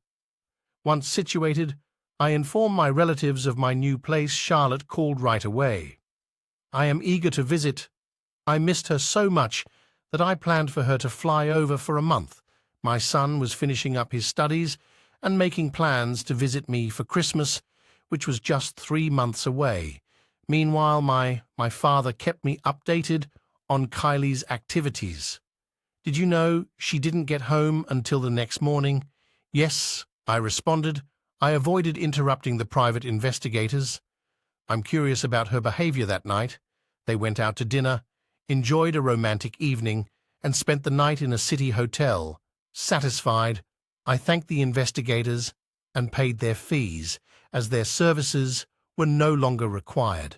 Once situated, I informed my relatives of my new place. Charlotte called right away. I am eager to visit. I missed her so much that I planned for her to fly over for a month. My son was finishing up his studies and making plans to visit me for Christmas, which was just 3 months away. Meanwhile, my father kept me updated on Kylie's activities. Did you know she didn't get home until the next morning? Yes, I responded. I avoided interrupting the private investigators. I'm curious about her behavior that night. They went out to dinner, enjoyed a romantic evening, and spent the night in a city hotel. Satisfied, I thanked the investigators and paid their fees, as their services were no longer required.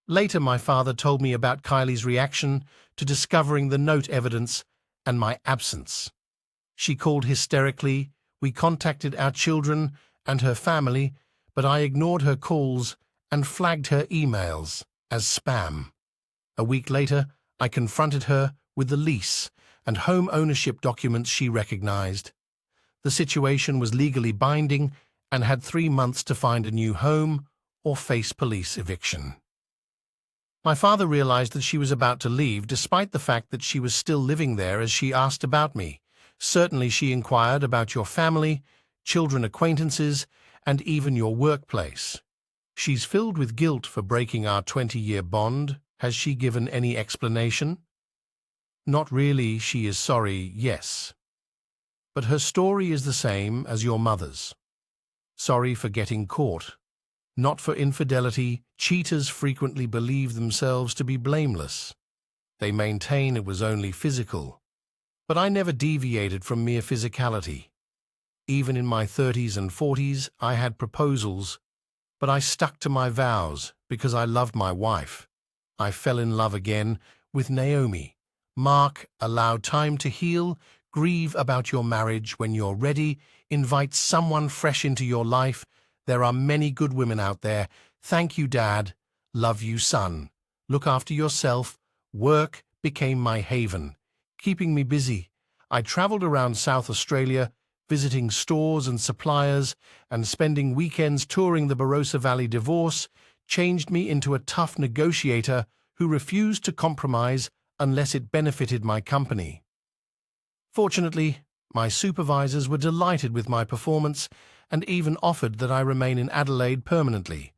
Later, my father told me about Kylie's reaction to discovering the note evidence and my absence. She called hysterically. We contacted our children and her family, but I ignored her calls and flagged her emails as spam. A week later, I confronted her with the lease and home ownership documents she recognized. The situation was legally binding and had 3 months to find a new home or face police eviction. My father realized that she was about to leave, despite the fact that she was still living there, as she asked about me. Certainly she inquired about your family, children, acquaintances, and even your workplace. She's filled with guilt for breaking our 20-year bond. Has she given any explanation? Not really. She is sorry, yes. But her story is the same as your mother's. Sorry for getting caught. Not for infidelity, cheaters frequently believe themselves to be blameless. They maintain it was only physical. But I never deviated from mere physicality. Even in my 30s and 40s, I had proposals, but I stuck to my vows because I loved my wife. I fell in love again with Naomi. Mark, allow time to heal, grieve about your marriage. When you're ready, invite someone fresh into your life. There are many good women out there. Thank you, Dad. Love you, son. Look after yourself. Work became my haven, keeping me busy. I traveled around South Australia, visiting stores and suppliers, and spending weekends touring the Barossa Valley. Divorce changed me into a tough negotiator who refused to compromise unless it benefited my company. Fortunately, my supervisors were delighted with my performance and even offered that I remain in Adelaide permanently.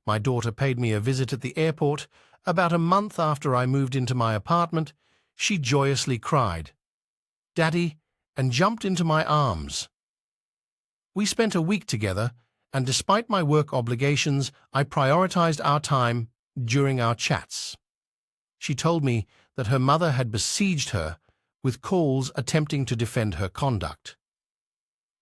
My daughter paid me a visit at the airport. About a month after I moved into my apartment, she joyously cried, "Daddy," and jumped into my arms. We spent a week together, and despite my work obligations, I prioritized our time during our chats. She told me that her mother had besieged her with calls attempting to defend her conduct.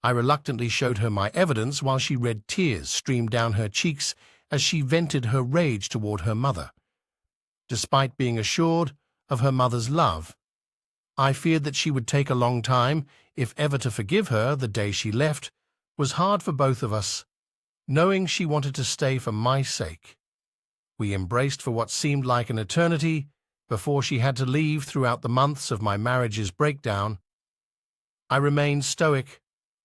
I reluctantly showed her my evidence while she read tears streamed down her cheeks as she vented her rage toward her mother. Despite being assured of her mother's love, I feared that she would take a long time, if ever, to forgive her. The day she left was hard for both of us, knowing she wanted to stay for my sake. We embraced for what seemed like an eternity before she had to leave. Throughout the months of my marriage's breakdown, I remained stoic,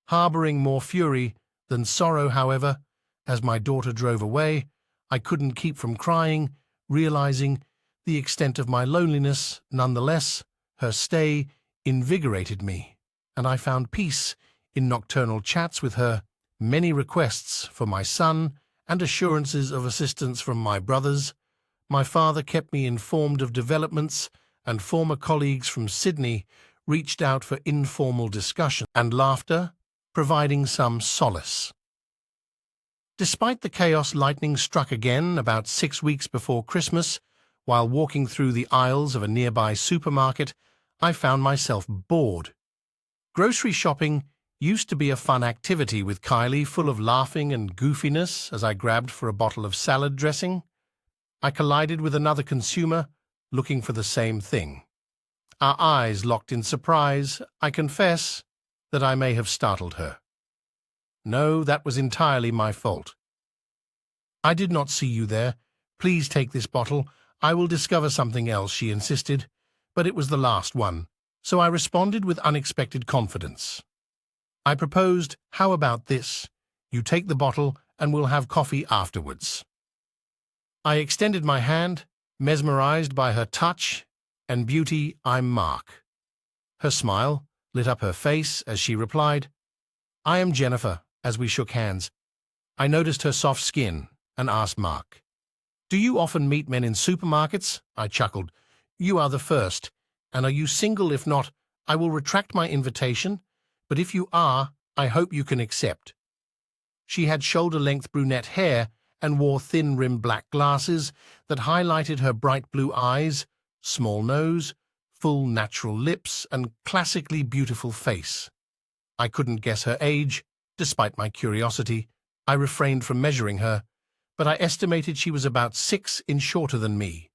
harboring more fury than sorrow. However, as my daughter drove away, I couldn't keep from crying, realizing the extent of my loneliness. Nonetheless, her stay invigorated me, and I found peace in nocturnal chats with her. Many requests for my son and assurances of assistance from my brothers. My father kept me informed of developments, and former colleagues from Sydney reached out for informal discussion and laughter, providing some solace. Despite the chaos, lightning struck again about 6 weeks before Christmas. While walking through the aisles of a nearby supermarket, I found myself bored. Grocery shopping used to be a fun activity with Kylie, full of laughing and goofiness. As I grabbed for a bottle of salad dressing, I collided with another consumer looking for the same thing. Our eyes locked in surprise. I confess that I may have startled her. No, that was entirely my fault. "I did not see you there. Please take this bottle. I will discover something else," she insisted, but it was the last one, so I responded with unexpected confidence. I proposed, "How about this? You take the bottle and we'll have coffee afterwards." I extended my hand, mesmerized by her touch and beauty. "I'm Mark." Her smile lit up her face as she replied, "I am Jennifer." As we shook hands, I noticed her soft skin and asked Mark, "Do you often meet men in supermarkets?" I chuckled. "You are the first. And are you single? If not, I will retract my invitation, but if you are, I hope you can accept." She had shoulder-length brunette hair and wore thin-rimmed black glasses that highlighted her bright blue eyes, small nose, full natural lips, and classically beautiful face. I couldn't guess her age. Despite my curiosity, I refrained from measuring her, but I estimated she was about 6 inches shorter than me.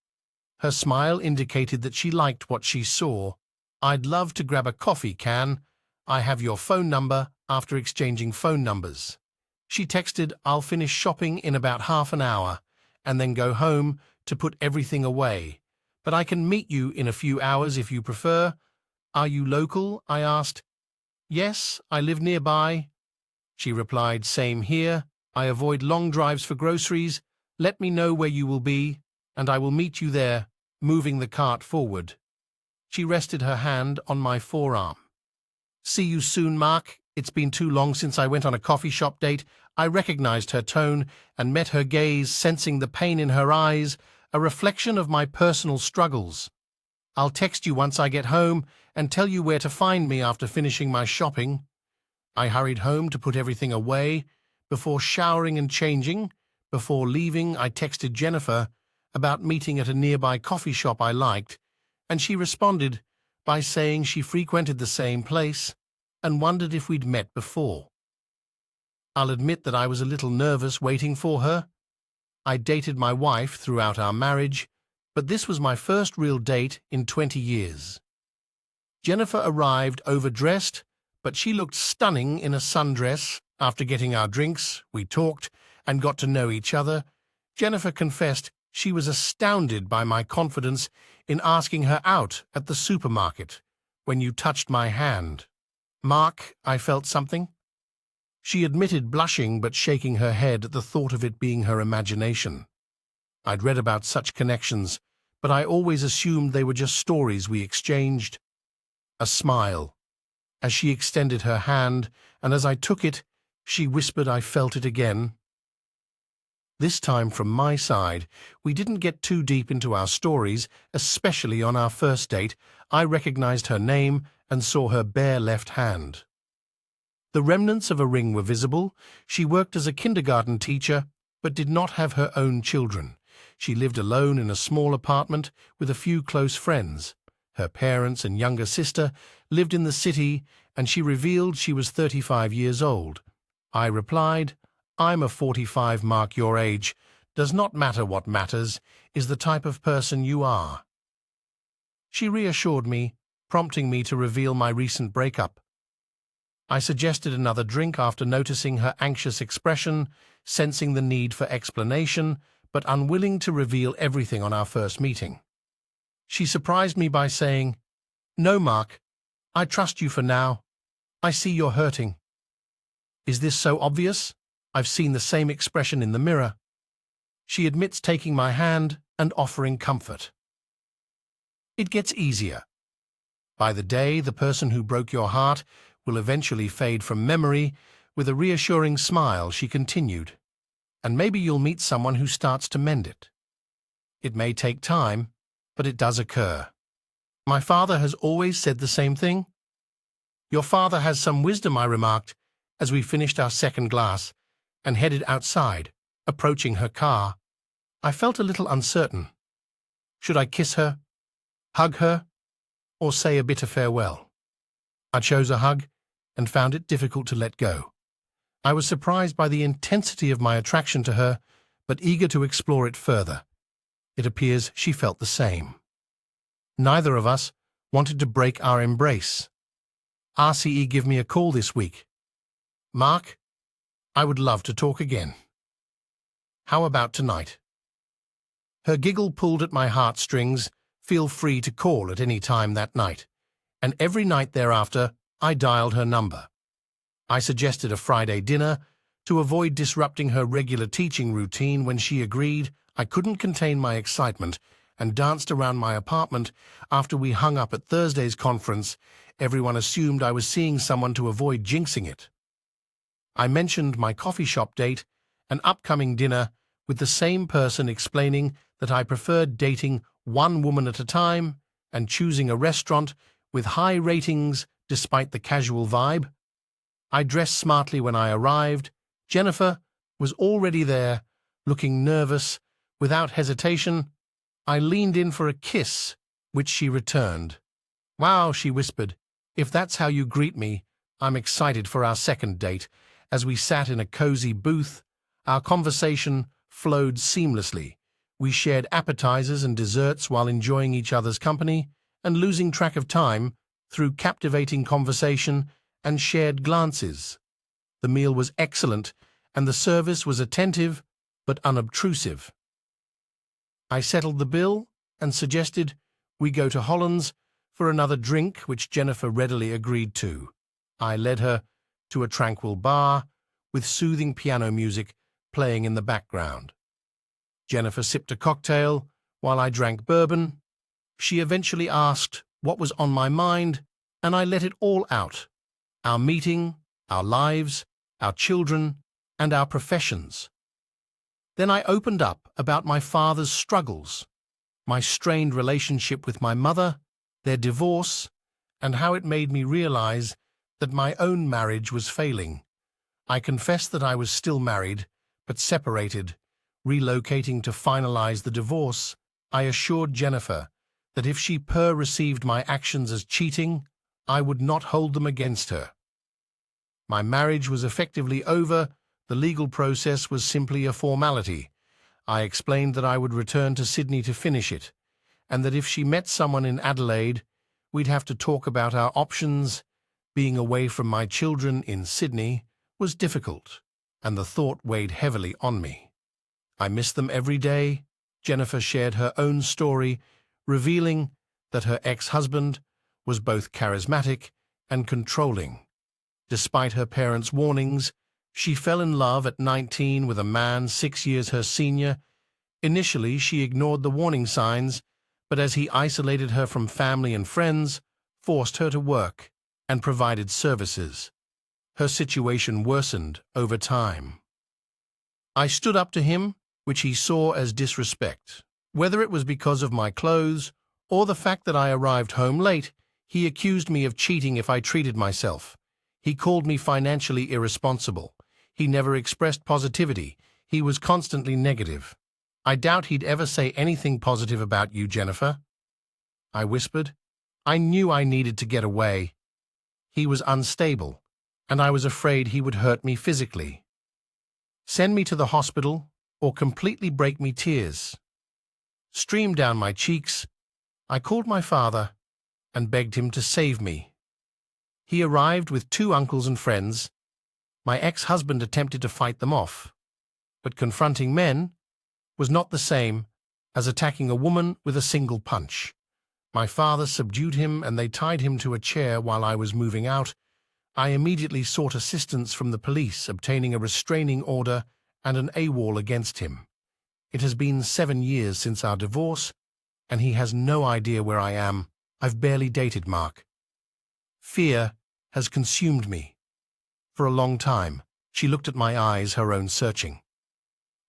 Her smile indicated that she liked what she saw. "I'd love to grab a coffee, can I have your phone number?" After exchanging phone numbers, she texted, "I'll finish shopping in about half an hour and then go home to put everything away, but I can meet you in a few hours if you prefer." "Are you local?" I asked. "Yes, I live nearby," she replied. "Same here. I avoid long drives for groceries. Let me know where you will be, and I will meet you there," moving the cart forward. She rested her hand on my forearm. "See you soon, Mark. It's been too long since I went on a coffee shop date." I recognized her tone and met her gaze, sensing the pain in her eyes, a reflection of my personal struggles. "I'll text you once I get home and tell you where to find me after finishing my shopping." I hurried home to put everything away before showering and changing. Before leaving, I texted Jennifer about meeting at a nearby coffee shop I liked, and she responded by saying she frequented the same place and wondered if we'd met before. I'll admit that I was a little nervous waiting for her. I dated my wife throughout our marriage, but this was my first real date in 20 years. Jennifer arrived overdressed, but she looked stunning in a sundress. After getting our drinks, we talked and got to know each other. Jennifer confessed she was astounded by my confidence in asking her out at the supermarket when you touched my hand. Mark, I felt something. She admitted blushing but shaking her head at the thought of it being her imagination. I'd read about such connections, but I always assumed they were just stories we exchanged. A smile, as she extended her hand, and as I took it, she whispered I felt it again. This time from my side, we didn't get too deep into our stories, especially on our first date. I recognized her name and saw her bare left hand. The remnants of a ring were visible. She worked as a kindergarten teacher, but did not have her own children. She lived alone in a small apartment with a few close friends. Her parents and younger sister lived in the city, and she revealed she was 35 years old. I replied, I'm a 45, Mark, your age. Does not matter. What matters is the type of person you are. She reassured me, prompting me to reveal my recent breakup. I suggested another drink after noticing her anxious expression, sensing the need for explanation, but unwilling to reveal everything on our first meeting. She surprised me by saying, No, Mark, I trust you for now. I see you're hurting. Is this so obvious? I've seen the same expression in the mirror. She admits taking my hand and offering comfort. It gets easier. By the day, the person who broke your heart will eventually fade from memory. With a reassuring smile, she continued, and maybe you'll meet someone who starts to mend it. It may take time, but it does occur. My father has always said the same thing. Your father has some wisdom, I remarked, as we finished our second glass and headed outside, approaching her car. I felt a little uncertain. Should I kiss her, hug her, or say a bitter farewell? I chose a hug and found it difficult to let go. I was surprised by the intensity of my attraction to her, but eager to explore it further. It appears she felt the same. Neither of us wanted to break our embrace. RCE give me a call this week. Mark, I would love to talk again. How about tonight? Her giggle pulled at my heartstrings. Feel free to call at any time that night. And every night thereafter, I dialed her number. I suggested a Friday dinner to avoid disrupting her regular teaching routine. When she agreed, I couldn't contain my excitement and danced around my apartment. After we hung up at Thursday's conference, everyone assumed I was seeing someone to avoid jinxing it. I mentioned my coffee shop date, an upcoming dinner with the same person, explaining that I preferred dating one woman at a time and choosing a restaurant with high ratings despite the casual vibe. I dressed smartly when I arrived. Jennifer was already there, looking nervous. Without hesitation, I leaned in for a kiss, which she returned. Wow, she whispered, if that's how you greet me, I'm excited for our second date. As we sat in a cozy booth, our conversation flowed seamlessly. We shared appetizers and desserts while enjoying each other's company and losing track of time through captivating conversation and shared glances. The meal was excellent, and the service was attentive but unobtrusive. I settled the bill and suggested we go to Holland's for another drink, which Jennifer readily agreed to. I led her to a tranquil bar with soothing piano music playing in the background. Jennifer sipped a cocktail while I drank bourbon. She eventually asked what was on my mind, and I let it all out. Our meeting, our lives, our children, and our professions. Then I opened up about my father's struggles, my strained relationship with my mother, their divorce, and how it made me realize that my own marriage was failing. I confessed that I was still married, but separated, Relocating to finalize the divorce, I assured Jennifer that if she received my actions as cheating, I would not hold them against her. My marriage was effectively over. The legal process was simply a formality. I explained that I would return to Sydney to finish it, and that if she met someone in Adelaide, we'd have to talk about our options. Being away from my children in Sydney was difficult, and the thought weighed heavily on me. I miss them every day. Jennifer shared her own story, revealing that her ex-husband was both charismatic and controlling. Despite her parents' warnings, she fell in love at 19 with a man 6 years her senior. Initially, she ignored the warning signs, but as he isolated her from family and friends, forced her to work, and provided services, her situation worsened over time. I stood up to him, which he saw as disrespect. Whether it was because of my clothes or the fact that I arrived home late, he accused me of cheating if I treated myself. He called me financially irresponsible. He never expressed positivity. He was constantly negative. I doubt he'd ever say anything positive about you, Jennifer. I whispered. I knew I needed to get away. He was unstable, and I was afraid he would hurt me physically. Send me to the hospital or completely break me. Tears streamed down my cheeks. I called my father and begged him to save me. He arrived with 2 uncles and friends. My ex-husband attempted to fight them off, but confronting men was not the same as attacking a woman with a single punch. My father subdued him and they tied him to a chair while I was moving out. I immediately sought assistance from the police, obtaining a restraining order and an AWOL against him. It has been 7 years since our divorce, and he has no idea where I am. I've barely dated Mark. Fear has consumed me. For a long time, she looked at my eyes, her own searching.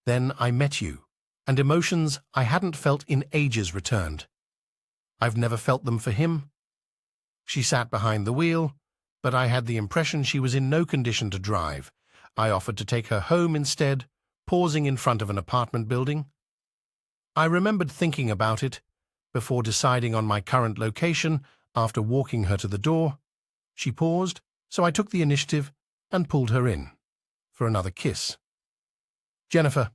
Then I met you, and emotions I hadn't felt in ages returned. I've never felt them for him. She sat behind the wheel, but I had the impression she was in no condition to drive. I offered to take her home instead, pausing in front of an apartment building. I remembered thinking about it before deciding on my current location. After walking her to the door, she paused, so I took the initiative and pulled her in for another kiss. Jennifer,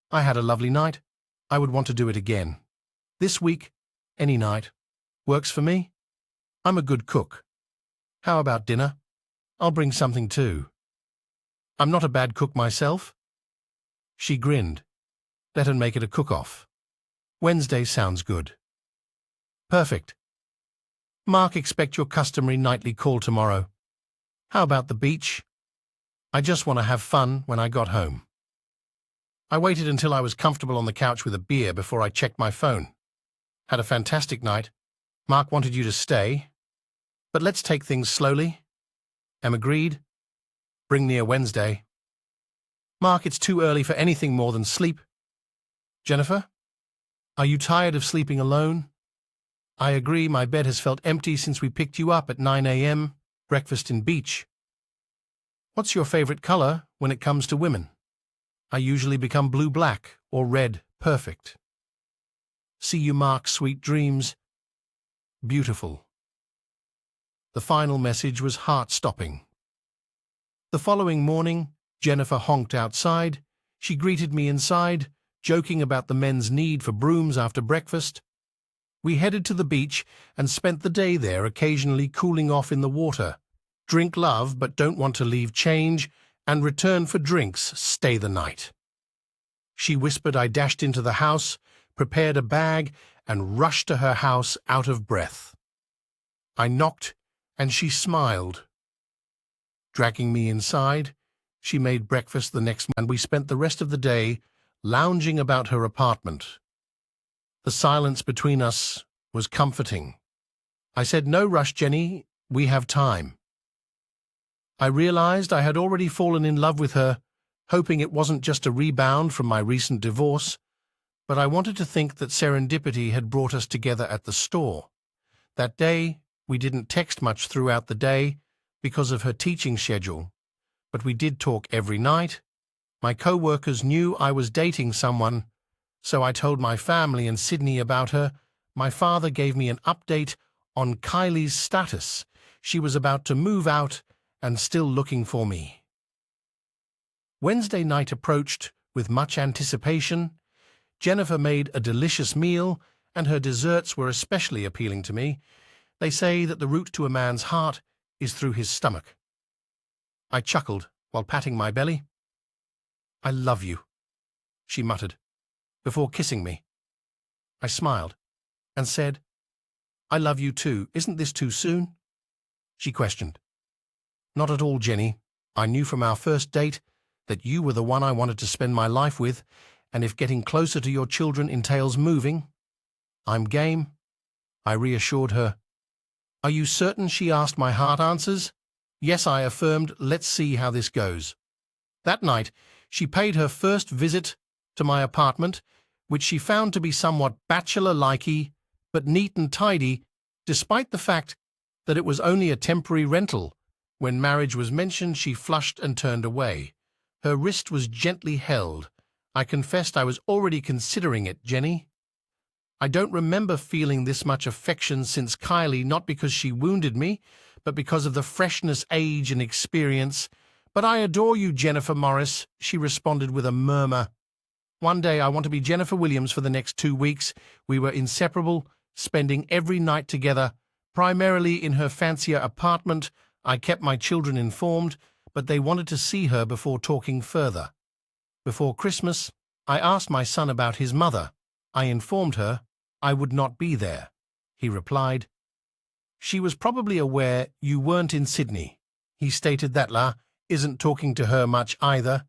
I had a lovely night. I would want to do it again. This week, any night, works for me. I'm a good cook. How about dinner? I'll bring something too. I'm not a bad cook myself. She grinned. Let her make it a cook-off. Wednesday sounds good. Perfect. Mark, expect your customary nightly call tomorrow. How about the beach? I just want to have fun when I got home. I waited until I was comfortable on the couch with a beer before I checked my phone. Had a fantastic night. Mark wanted you to stay, but let's take things slowly. Em agreed. Bring near Wednesday. Mark, it's too early for anything more than sleep. Jennifer, are you tired of sleeping alone? I agree, my bed has felt empty since we picked you up at 9 a.m., breakfast in beach. What's your favorite color when it comes to women? I usually become blue-black or red-perfect. See you, Mark, sweet dreams. Beautiful. The final message was heart-stopping. The following morning, Jennifer honked outside. She greeted me inside, joking about the men's need for brooms after breakfast. We headed to the beach and spent the day there, occasionally cooling off in the water. Drink love but don't want to leave change, and return for drinks, stay the night. She whispered. I dashed into the house, prepared a bag, and rushed to her house out of breath. I knocked, and she smiled. Dragging me inside, she made breakfast the next morning, and we spent the rest of the day lounging about her apartment. The silence between us was comforting. I said, "No rush, Jenny, we have time." I realized I had already fallen in love with her, hoping it wasn't just a rebound from my recent divorce, but I wanted to think that serendipity had brought us together at the store. That day, we didn't text much throughout the day because of her teaching schedule, but we did talk every night. My co-workers knew I was dating someone, so I told my family and Sydney about her. My father gave me an update on Kylie's status. She was about to move out and still looking for me. Wednesday night approached with much anticipation. Jennifer made a delicious meal, and her desserts were especially appealing to me. They say that the route to a man's heart is through his stomach. I chuckled while patting my belly. "I love you," she muttered, before kissing me. I smiled and said, "I love you too. Isn't this too soon?" She questioned. "Not at all, Jenny. I knew from our first date that you were the one I wanted to spend my life with, and if getting closer to your children entails moving, I'm game," I reassured her. "Are you certain?" she asked. My heart answers. "Yes," I affirmed. "Let's see how this goes." That night, she paid her first visit to my apartment, which she found to be somewhat bachelor-likey, but neat and tidy, despite the fact that it was only a temporary rental. When marriage was mentioned, she flushed and turned away. Her wrist was gently held. I confessed I was already considering it, Jenny. I don't remember feeling this much affection since Kylie, not because she wounded me, but because of the freshness, age, and experience. "But I adore you, Jennifer Morris," she responded with a murmur. "One day I want to be Jennifer Williams for the next 2 weeks. We were inseparable, spending every night together, primarily in her fancier apartment. I kept my children informed, but they wanted to see her before talking further. Before Christmas, I asked my son about his mother. I informed her I would not be there. He replied, "She was probably aware you weren't in Sydney." He stated that La isn't talking to her much either.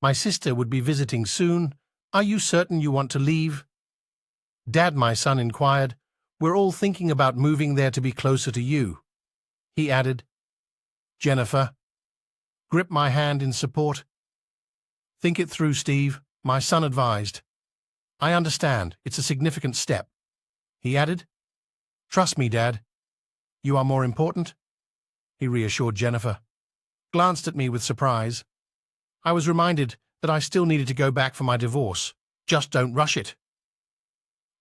"My sister would be visiting soon. Are you certain you want to leave?" "Dad," my son inquired, "we're all thinking about moving there to be closer to you." He added, "Jennifer," gripped my hand in support. "Think it through, Steve," my son advised. "I understand. It's a significant step." He added, "Trust me, Dad. You are more important." He reassured Jennifer. Glanced at me with surprise. I was reminded that I still needed to go back for my divorce. "Just don't rush it."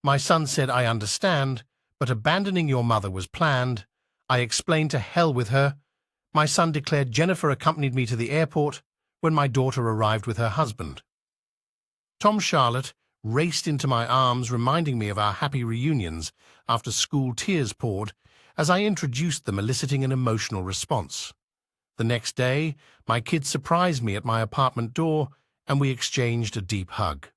My son said, "I understand, but abandoning your mother was planned." I explained to hell with her. My son declared Jennifer accompanied me to the airport when my daughter arrived with her husband. Tom Charlotte raced into my arms, reminding me of our happy reunions after school. Tears poured as I introduced them, eliciting an emotional response. The next day, my kids surprised me at my apartment door, and we exchanged a deep hug.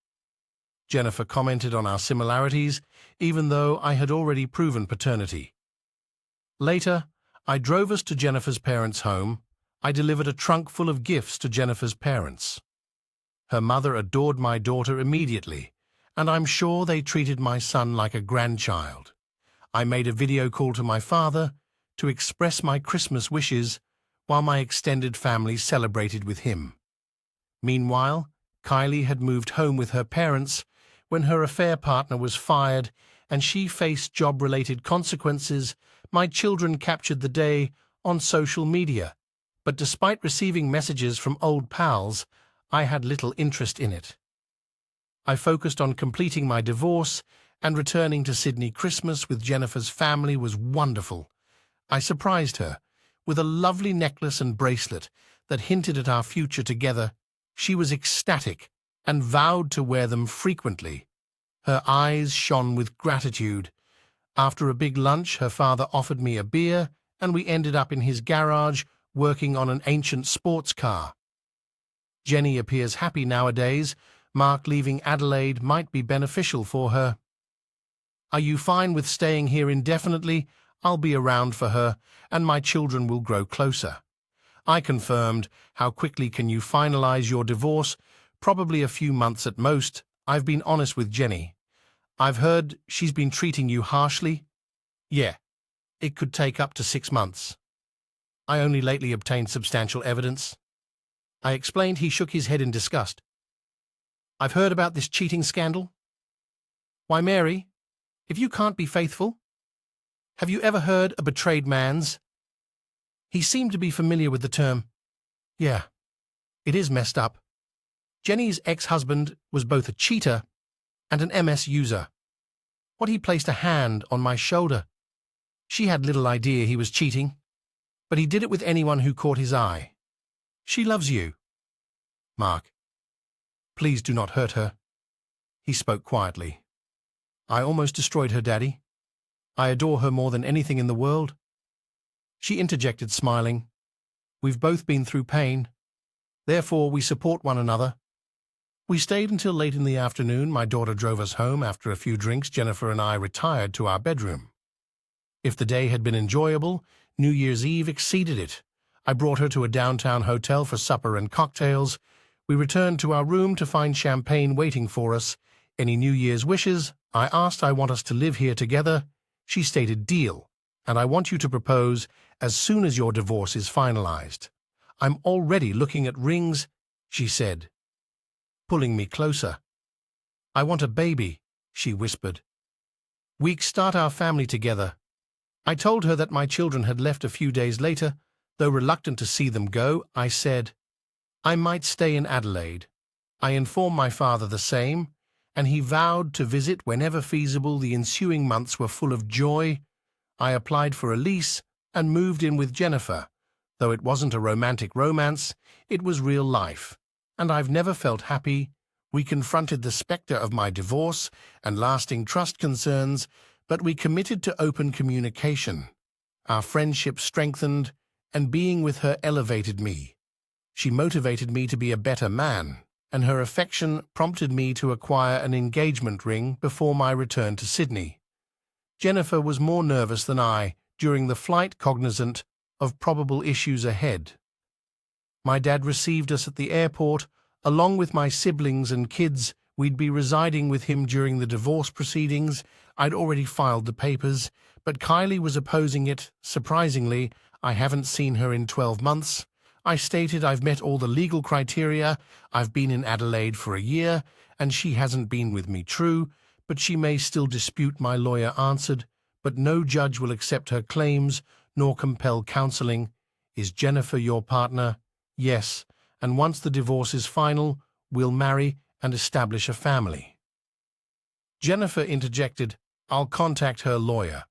Jennifer commented on our similarities, even though I had already proven paternity. Later, I drove us to Jennifer's parents' home. I delivered a trunk full of gifts to Jennifer's parents. Her mother adored my daughter immediately, and I'm sure they treated my son like a grandchild. I made a video call to my father to express my Christmas wishes while my extended family celebrated with him. Meanwhile, Kylie had moved home with her parents when her affair partner was fired and she faced job-related consequences. My children captured the day on social media, but despite receiving messages from old pals, I had little interest in it. I focused on completing my divorce, and returning to Sydney. Christmas with Jennifer's family was wonderful. I surprised her with a lovely necklace and bracelet that hinted at our future together. She was ecstatic and vowed to wear them frequently. Her eyes shone with gratitude. After a big lunch, her father offered me a beer, and we ended up in his garage working on an ancient sports car. Jenny appears happy nowadays. Mark leaving Adelaide might be beneficial for her. "Are you fine with staying here indefinitely? I'll be around for her, and my children will grow closer." I confirmed. "How quickly can you finalize your divorce?" "Probably a few months at most." I've been honest with Jenny. "I've heard she's been treating you harshly." "Yeah, it could take up to 6 months. I only lately obtained substantial evidence." I explained. He shook his head in disgust. "I've heard about this cheating scandal." "Why, Mary, if you can't be faithful, have you ever heard a betrayed man's?" He seemed to be familiar with the term. "Yeah, it is messed up." Jenny's ex-husband was both a cheater and an MS user. He placed a hand on my shoulder. She had little idea he was cheating, but he did it with anyone who caught his eye. She loves you. Mark. Please do not hurt her. He spoke quietly. I almost destroyed her, Daddy. I adore her more than anything in the world. She interjected, smiling. We've both been through pain. Therefore, we support one another. We stayed until late in the afternoon. My daughter drove us home. After a few drinks, Jennifer and I retired to our bedroom. If the day had been enjoyable, New Year's Eve exceeded it. I brought her to a downtown hotel for supper and cocktails. We returned to our room to find champagne waiting for us. Any New Year's wishes? I asked. I want us to live here together. She stated, deal, and I want you to propose as soon as your divorce is finalized. I'm already looking at rings, she said, pulling me closer. I want a baby, she whispered. We start our family together. I told her that my children had left a few days later. Though reluctant to see them go, I said, I might stay in Adelaide. I informed my father the same, and he vowed to visit whenever feasible. The ensuing months were full of joy. I applied for a lease and moved in with Jennifer. Though it wasn't a romantic romance, it was real life, and I've never felt happy. We confronted the specter of my divorce and lasting trust concerns, but we committed to open communication. Our friendship strengthened, and being with her elevated me. She motivated me to be a better man, and her affection prompted me to acquire an engagement ring before my return to Sydney. Jennifer was more nervous than I during the flight, cognizant of probable issues ahead. My dad received us at the airport, along with my siblings and kids. We'd be residing with him during the divorce proceedings. I'd already filed the papers, but Kylie was opposing it. Surprisingly, I haven't seen her in 12 months. I stated I've met all the legal criteria. I've been in Adelaide for a year, and she hasn't been with me. True, but she may still dispute. My lawyer answered, but no judge will accept her claims nor compel counseling. Is Jennifer your partner? Yes, and once the divorce is final, we'll marry and establish a family. Jennifer interjected, I'll contact her lawyer.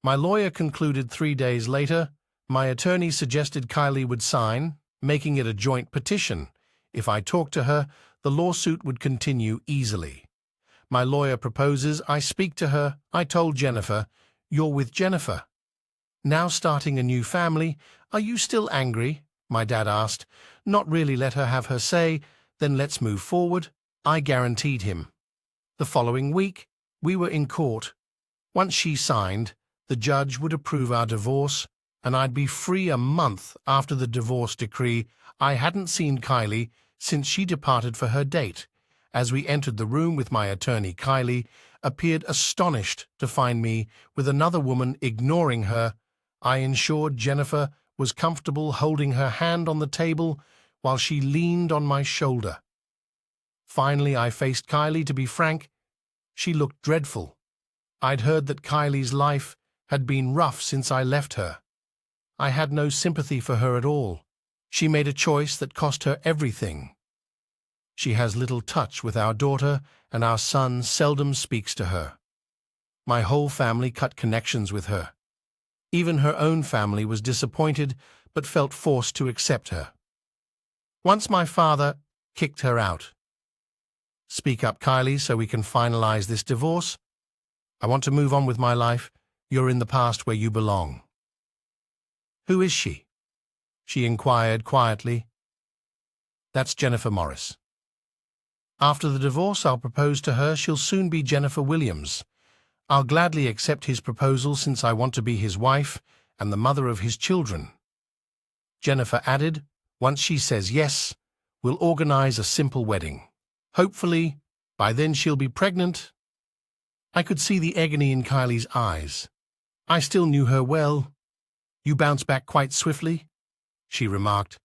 My lawyer concluded 3 days later. My attorney suggested Kylie would sign, making it a joint petition. If I talked to her, the lawsuit would continue easily. My lawyer proposes I speak to her. I told Jennifer, you're with Jennifer. Now starting a new family. Are you still angry? My dad asked. Not really. Let her have her say, then let's move forward. I guaranteed him. The following week, we were in court. Once she signed, the judge would approve our divorce, and I'd be free a month after the divorce decree. I hadn't seen Kylie since she departed for her date. As we entered the room with my attorney, Kylie appeared astonished to find me with another woman, ignoring her. I ensured Jennifer was comfortable, holding her hand on the table while she leaned on my shoulder. Finally, I faced Kylie. To be frank, she looked dreadful. I'd heard that Kylie's life had been rough since I left her. I had no sympathy for her at all. She made a choice that cost her everything. She has little touch with our daughter, and our son seldom speaks to her. My whole family cut connections with her. Even her own family was disappointed, but felt forced to accept her. Once my father kicked her out. Speak up, Kylie, so we can finalize this divorce. I want to move on with my life. You're in the past where you belong. Who is she? She inquired quietly. That's Jennifer Morris. After the divorce, I'll propose to her. She'll soon be Jennifer Williams. I'll gladly accept his proposal since I want to be his wife and the mother of his children. Jennifer added, once she says yes, we'll organize a simple wedding. Hopefully, by then she'll be pregnant. I could see the agony in Kylie's eyes. I still knew her well. You bounced back quite swiftly, she remarked.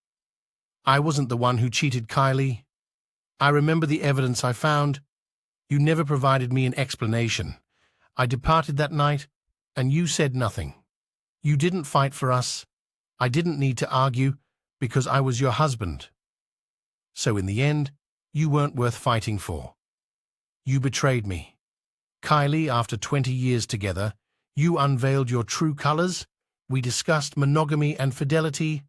I wasn't the one who cheated, Kylie. I remember the evidence I found. You never provided me an explanation. I departed that night, and you said nothing. You didn't fight for us. I didn't need to argue, because I was your husband. So in the end, you weren't worth fighting for. You betrayed me. Kylie, after 20 years together, you unveiled your true colors. We discussed monogamy and fidelity.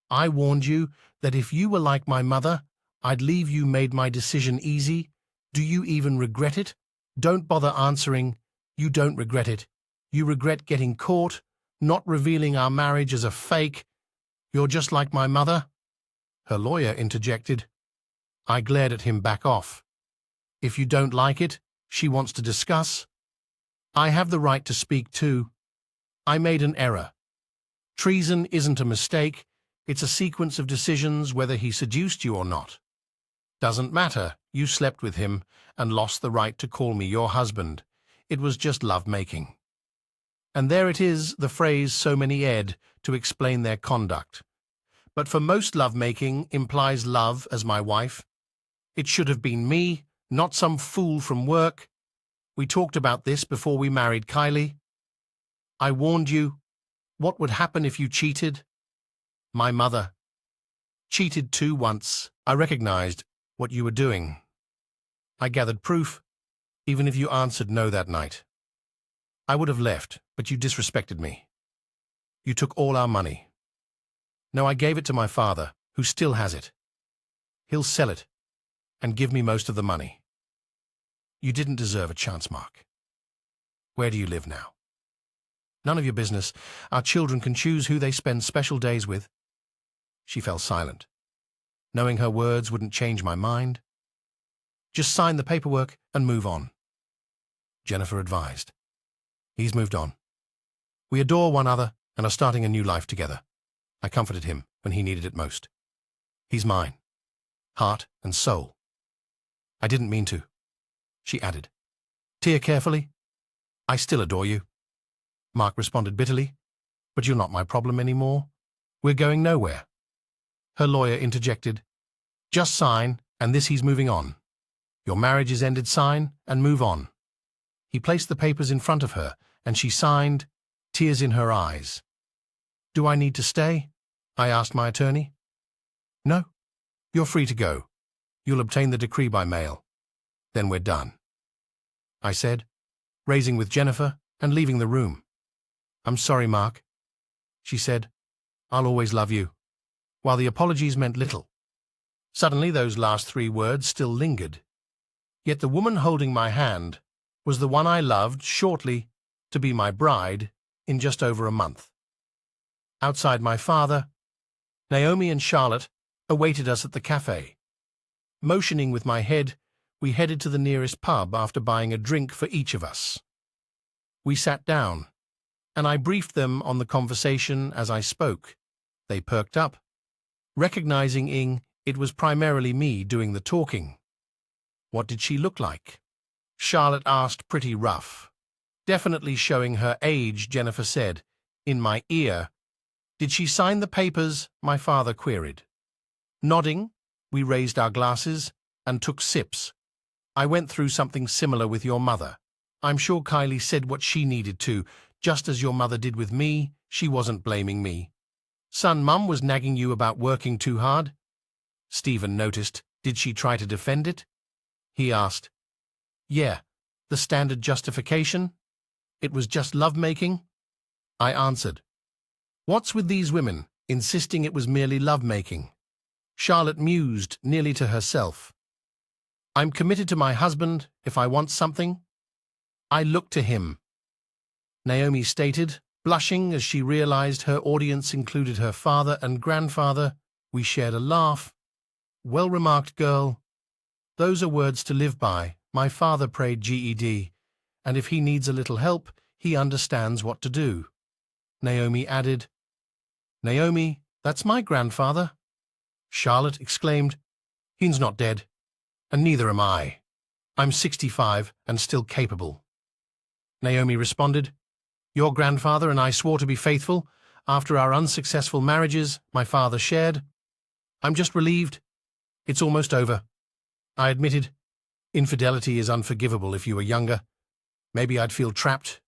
I warned you that if you were like my mother, I'd leave you. Made my decision easy. Do you even regret it? Don't bother answering. You don't regret it. You regret getting caught, not revealing our marriage as a fake. You're just like my mother. Her lawyer interjected. I glared at him. Back off. If you don't like it, she wants to discuss. I have the right to speak too. I made an error. Treason isn't a mistake. It's a sequence of decisions, whether he seduced you or not. Doesn't matter. You slept with him and lost the right to call me your husband. It was just love-making. And there it is, the phrase so many add to explain their conduct. But for most, love-making implies love as my wife. It should have been me, not some fool from work. We talked about this before we married, Kylie. I warned you. What would happen if you cheated? My mother cheated too once. I recognized what you were doing. I gathered proof, even if you answered no that night. I would have left, but you disrespected me. You took all our money. No, I gave it to my father, who still has it. He'll sell it and give me most of the money. You didn't deserve a chance, Mark. Where do you live now? None of your business. Our children can choose who they spend special days with. She fell silent. Knowing her words wouldn't change my mind. Just sign the paperwork and move on. Jennifer advised. He's moved on. We adore one another and are starting a new life together. I comforted him when he needed it most. He's mine, heart and soul. I didn't mean to, she added. Tear carefully. I still adore you. Mark responded bitterly. But you're not my problem anymore. We're going nowhere. Her lawyer interjected. Just sign, and this he's moving on. Your marriage is ended, sign, and move on. He placed the papers in front of her, and she signed, tears in her eyes. Do I need to stay? I asked my attorney. No, you're free to go. You'll obtain the decree by mail. Then we're done, I said, raising with Jennifer and leaving the room. I'm sorry, Mark, she said. I'll always love you. While the apologies meant little. Suddenly those last 3 words still lingered. Yet the woman holding my hand was the one I loved shortly to be my bride in just over a month. Outside, my father, Naomi and Charlotte awaited us at the cafe. Motioning with my head, we headed to the nearest pub after buying a drink for each of us. We sat down, and I briefed them on the conversation as I spoke. They perked up, recognizing it was primarily me doing the talking. What did she look like? Charlotte asked. Pretty rough. Definitely showing her age, Jennifer said. In my ear. Did she sign the papers? My father queried. Nodding, we raised our glasses and took sips. I went through something similar with your mother. I'm sure Kylie said what she needed to, just as your mother did with me. She wasn't blaming me. Son, Mum was nagging you about working too hard? Stephen noticed. Did she try to defend it? He asked. Yeah, the standard justification. It was just love-making. I answered. What's with these women, insisting it was merely love-making? Charlotte mused, nearly to herself. I'm committed to my husband if I want something. I look to him. Naomi stated, blushing as she realized her audience included her father and grandfather. We shared a laugh. Well remarked, girl. Those are words to live by. My father prayed GED, and if he needs a little help, he understands what to do. Naomi added. Naomi, that's my grandfather. Charlotte exclaimed. He's not dead, and neither am I. I'm 65 and still capable. Naomi responded. Your grandfather and I swore to be faithful. After our unsuccessful marriages, my father shared. I'm just relieved. It's almost over. I admitted. Infidelity is unforgivable if you were younger. Maybe I'd feel trapped.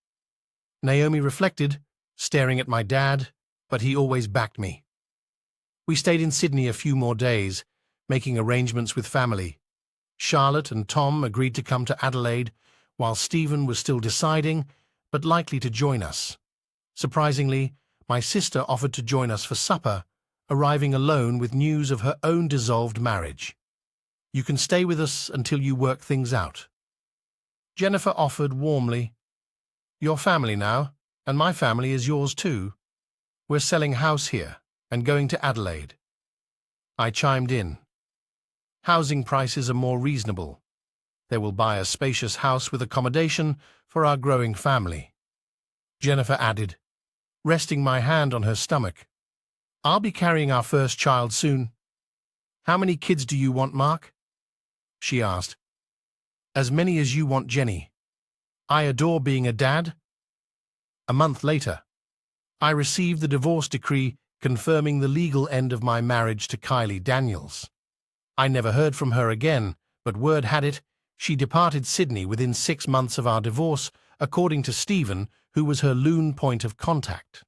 Naomi reflected, staring at my dad, but he always backed me. We stayed in Sydney a few more days, making arrangements with family. Charlotte and Tom agreed to come to Adelaide, while Stephen was still deciding, but likely to join us. Surprisingly, my sister offered to join us for supper, arriving alone with news of her own dissolved marriage. "You can stay with us until you work things out." Jennifer offered warmly. "Your family now, and my family is yours too. We're selling house here and going to Adelaide." I chimed in. "Housing prices are more reasonable. They will buy a spacious house with accommodation for our growing family." Jennifer added, resting my hand on her stomach, "I'll be carrying our first child soon." "How many kids do you want, Mark?" she asked. "As many as you want, Jenny. I adore being a dad." A month later, I received the divorce decree confirming the legal end of my marriage to Kylie Daniels. I never heard from her again, but word had it she departed Sydney within 6 months of our divorce, according to Stephen, who was her lone point of contact.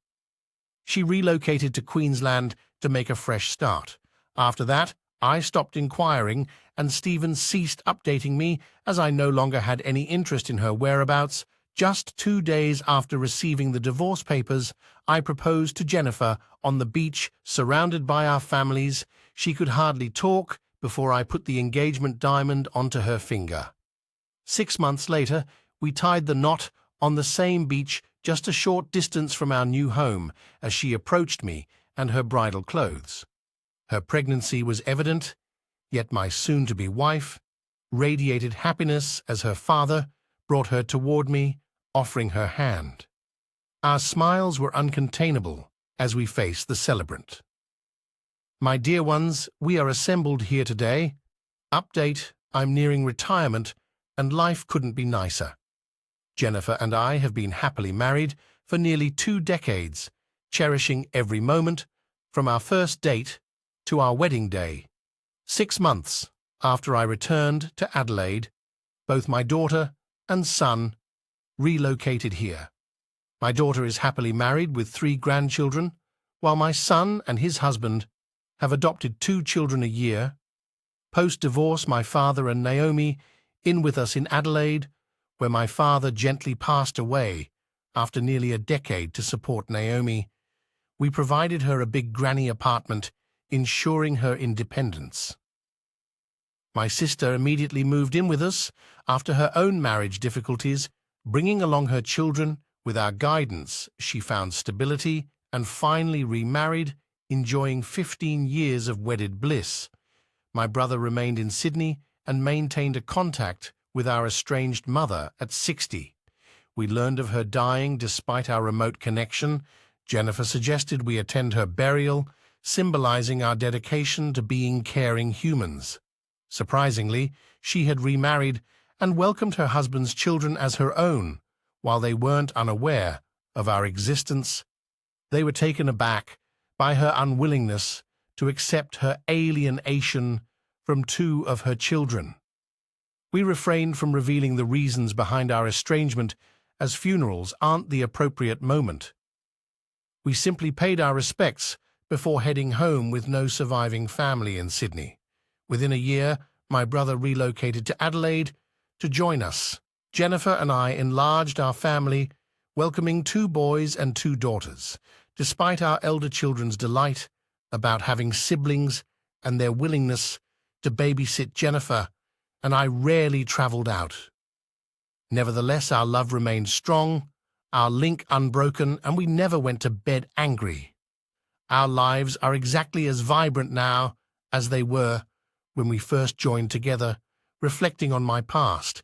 She relocated to Queensland to make a fresh start. After that, I stopped inquiring, and Stephen ceased updating me as I no longer had any interest in her whereabouts. Just 2 days after receiving the divorce papers, I proposed to Jennifer on the beach, surrounded by our families. She could hardly talk before I put the engagement diamond onto her finger. 6 months later, we tied the knot on the same beach just a short distance from our new home as she approached me and her bridal clothes. Her pregnancy was evident, yet my soon-to-be wife radiated happiness as her father brought her toward me, offering her hand. Our smiles were uncontainable as we faced the celebrant. "My dear ones, we are assembled here today. Update, I'm nearing retirement, and life couldn't be nicer. Jennifer and I have been happily married for nearly 2 decades, cherishing every moment, from our first date to our wedding day. 6 months after I returned to Adelaide, both my daughter and son relocated here. My daughter is happily married with 3 grandchildren, while my son and his husband have adopted 2 children a year. Post-divorce, my father and Naomi in with us in Adelaide, where my father gently passed away after nearly a decade to support Naomi. We provided her a big granny apartment, ensuring her independence. My sister immediately moved in with us after her own marriage difficulties, bringing along her children. With our guidance, she found stability and finally remarried, enjoying 15 years of wedded bliss. My brother remained in Sydney and maintained a contact with our estranged mother at 60. We learned of her dying despite our remote connection. Jennifer suggested we attend her burial, symbolizing our dedication to being caring humans. Surprisingly, she had remarried and welcomed her husband's children as her own. While they weren't unaware of our existence, they were taken aback by her unwillingness to accept her alienation from 2 of her children. We refrained from revealing the reasons behind our estrangement, as funerals aren't the appropriate moment. We simply paid our respects before heading home with no surviving family in Sydney. Within a year, my brother relocated to Adelaide to join us. Jennifer and I enlarged our family, welcoming 2 boys and 2 daughters. Despite our elder children's delight about having siblings and their willingness to babysit Jennifer, and I rarely traveled out. Nevertheless, our love remained strong, our link unbroken, and we never went to bed angry. Our lives are exactly as vibrant now as they were when we first joined together. Reflecting on my past,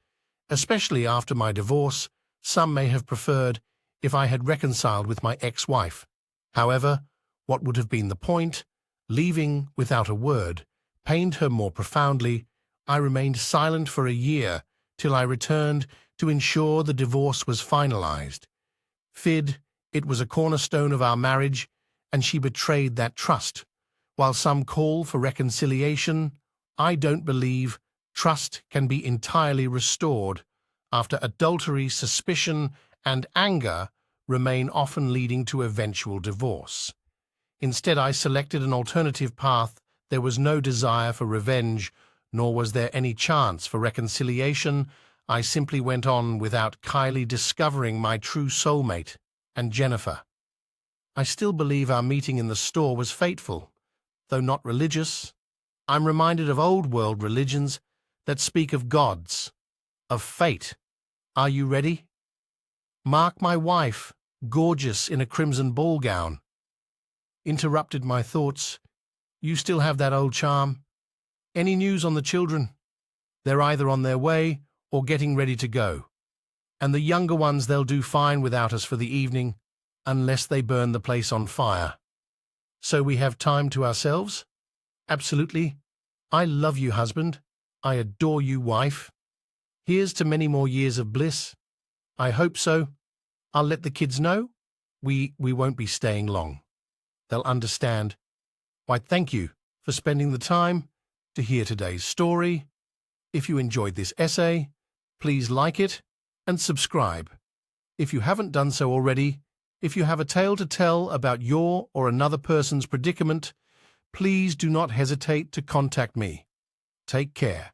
especially after my divorce, some may have preferred if I had reconciled with my ex-wife. However, what would have been the point? Leaving without a word pained her more profoundly. I remained silent for a year till I returned to ensure the divorce was finalized. It was a cornerstone of our marriage, and she betrayed that trust. While some call for reconciliation, I don't believe trust can be entirely restored. After adultery, suspicion and anger remain, often leading to eventual divorce. Instead, I selected an alternative path There was no desire for revenge, nor was there any chance for reconciliation. I simply went on without Kylie discovering my true soulmate and Jennifer. I still believe our meeting in the store was fateful, though not religious. I'm reminded of old-world religions that speak of gods, of fate. Are you ready? Mark my wife, gorgeous in a crimson ball gown. Interrupted my thoughts. You still have that old charm? Any news on the children? They're either on their way or getting ready to go. And the younger ones, they'll do fine without us for the evening, unless they burn the place on fire. So we have time to ourselves? Absolutely. I love you, husband. I adore you, wife. Here's to many more years of bliss. I hope so. I'll let the kids know. We won't be staying long. They'll understand. Why, thank you for spending the time to hear today's story. If you enjoyed this essay, please like it and subscribe. If you haven't done so already, if you have a tale to tell about your or another person's predicament, please do not hesitate to contact me. Take care.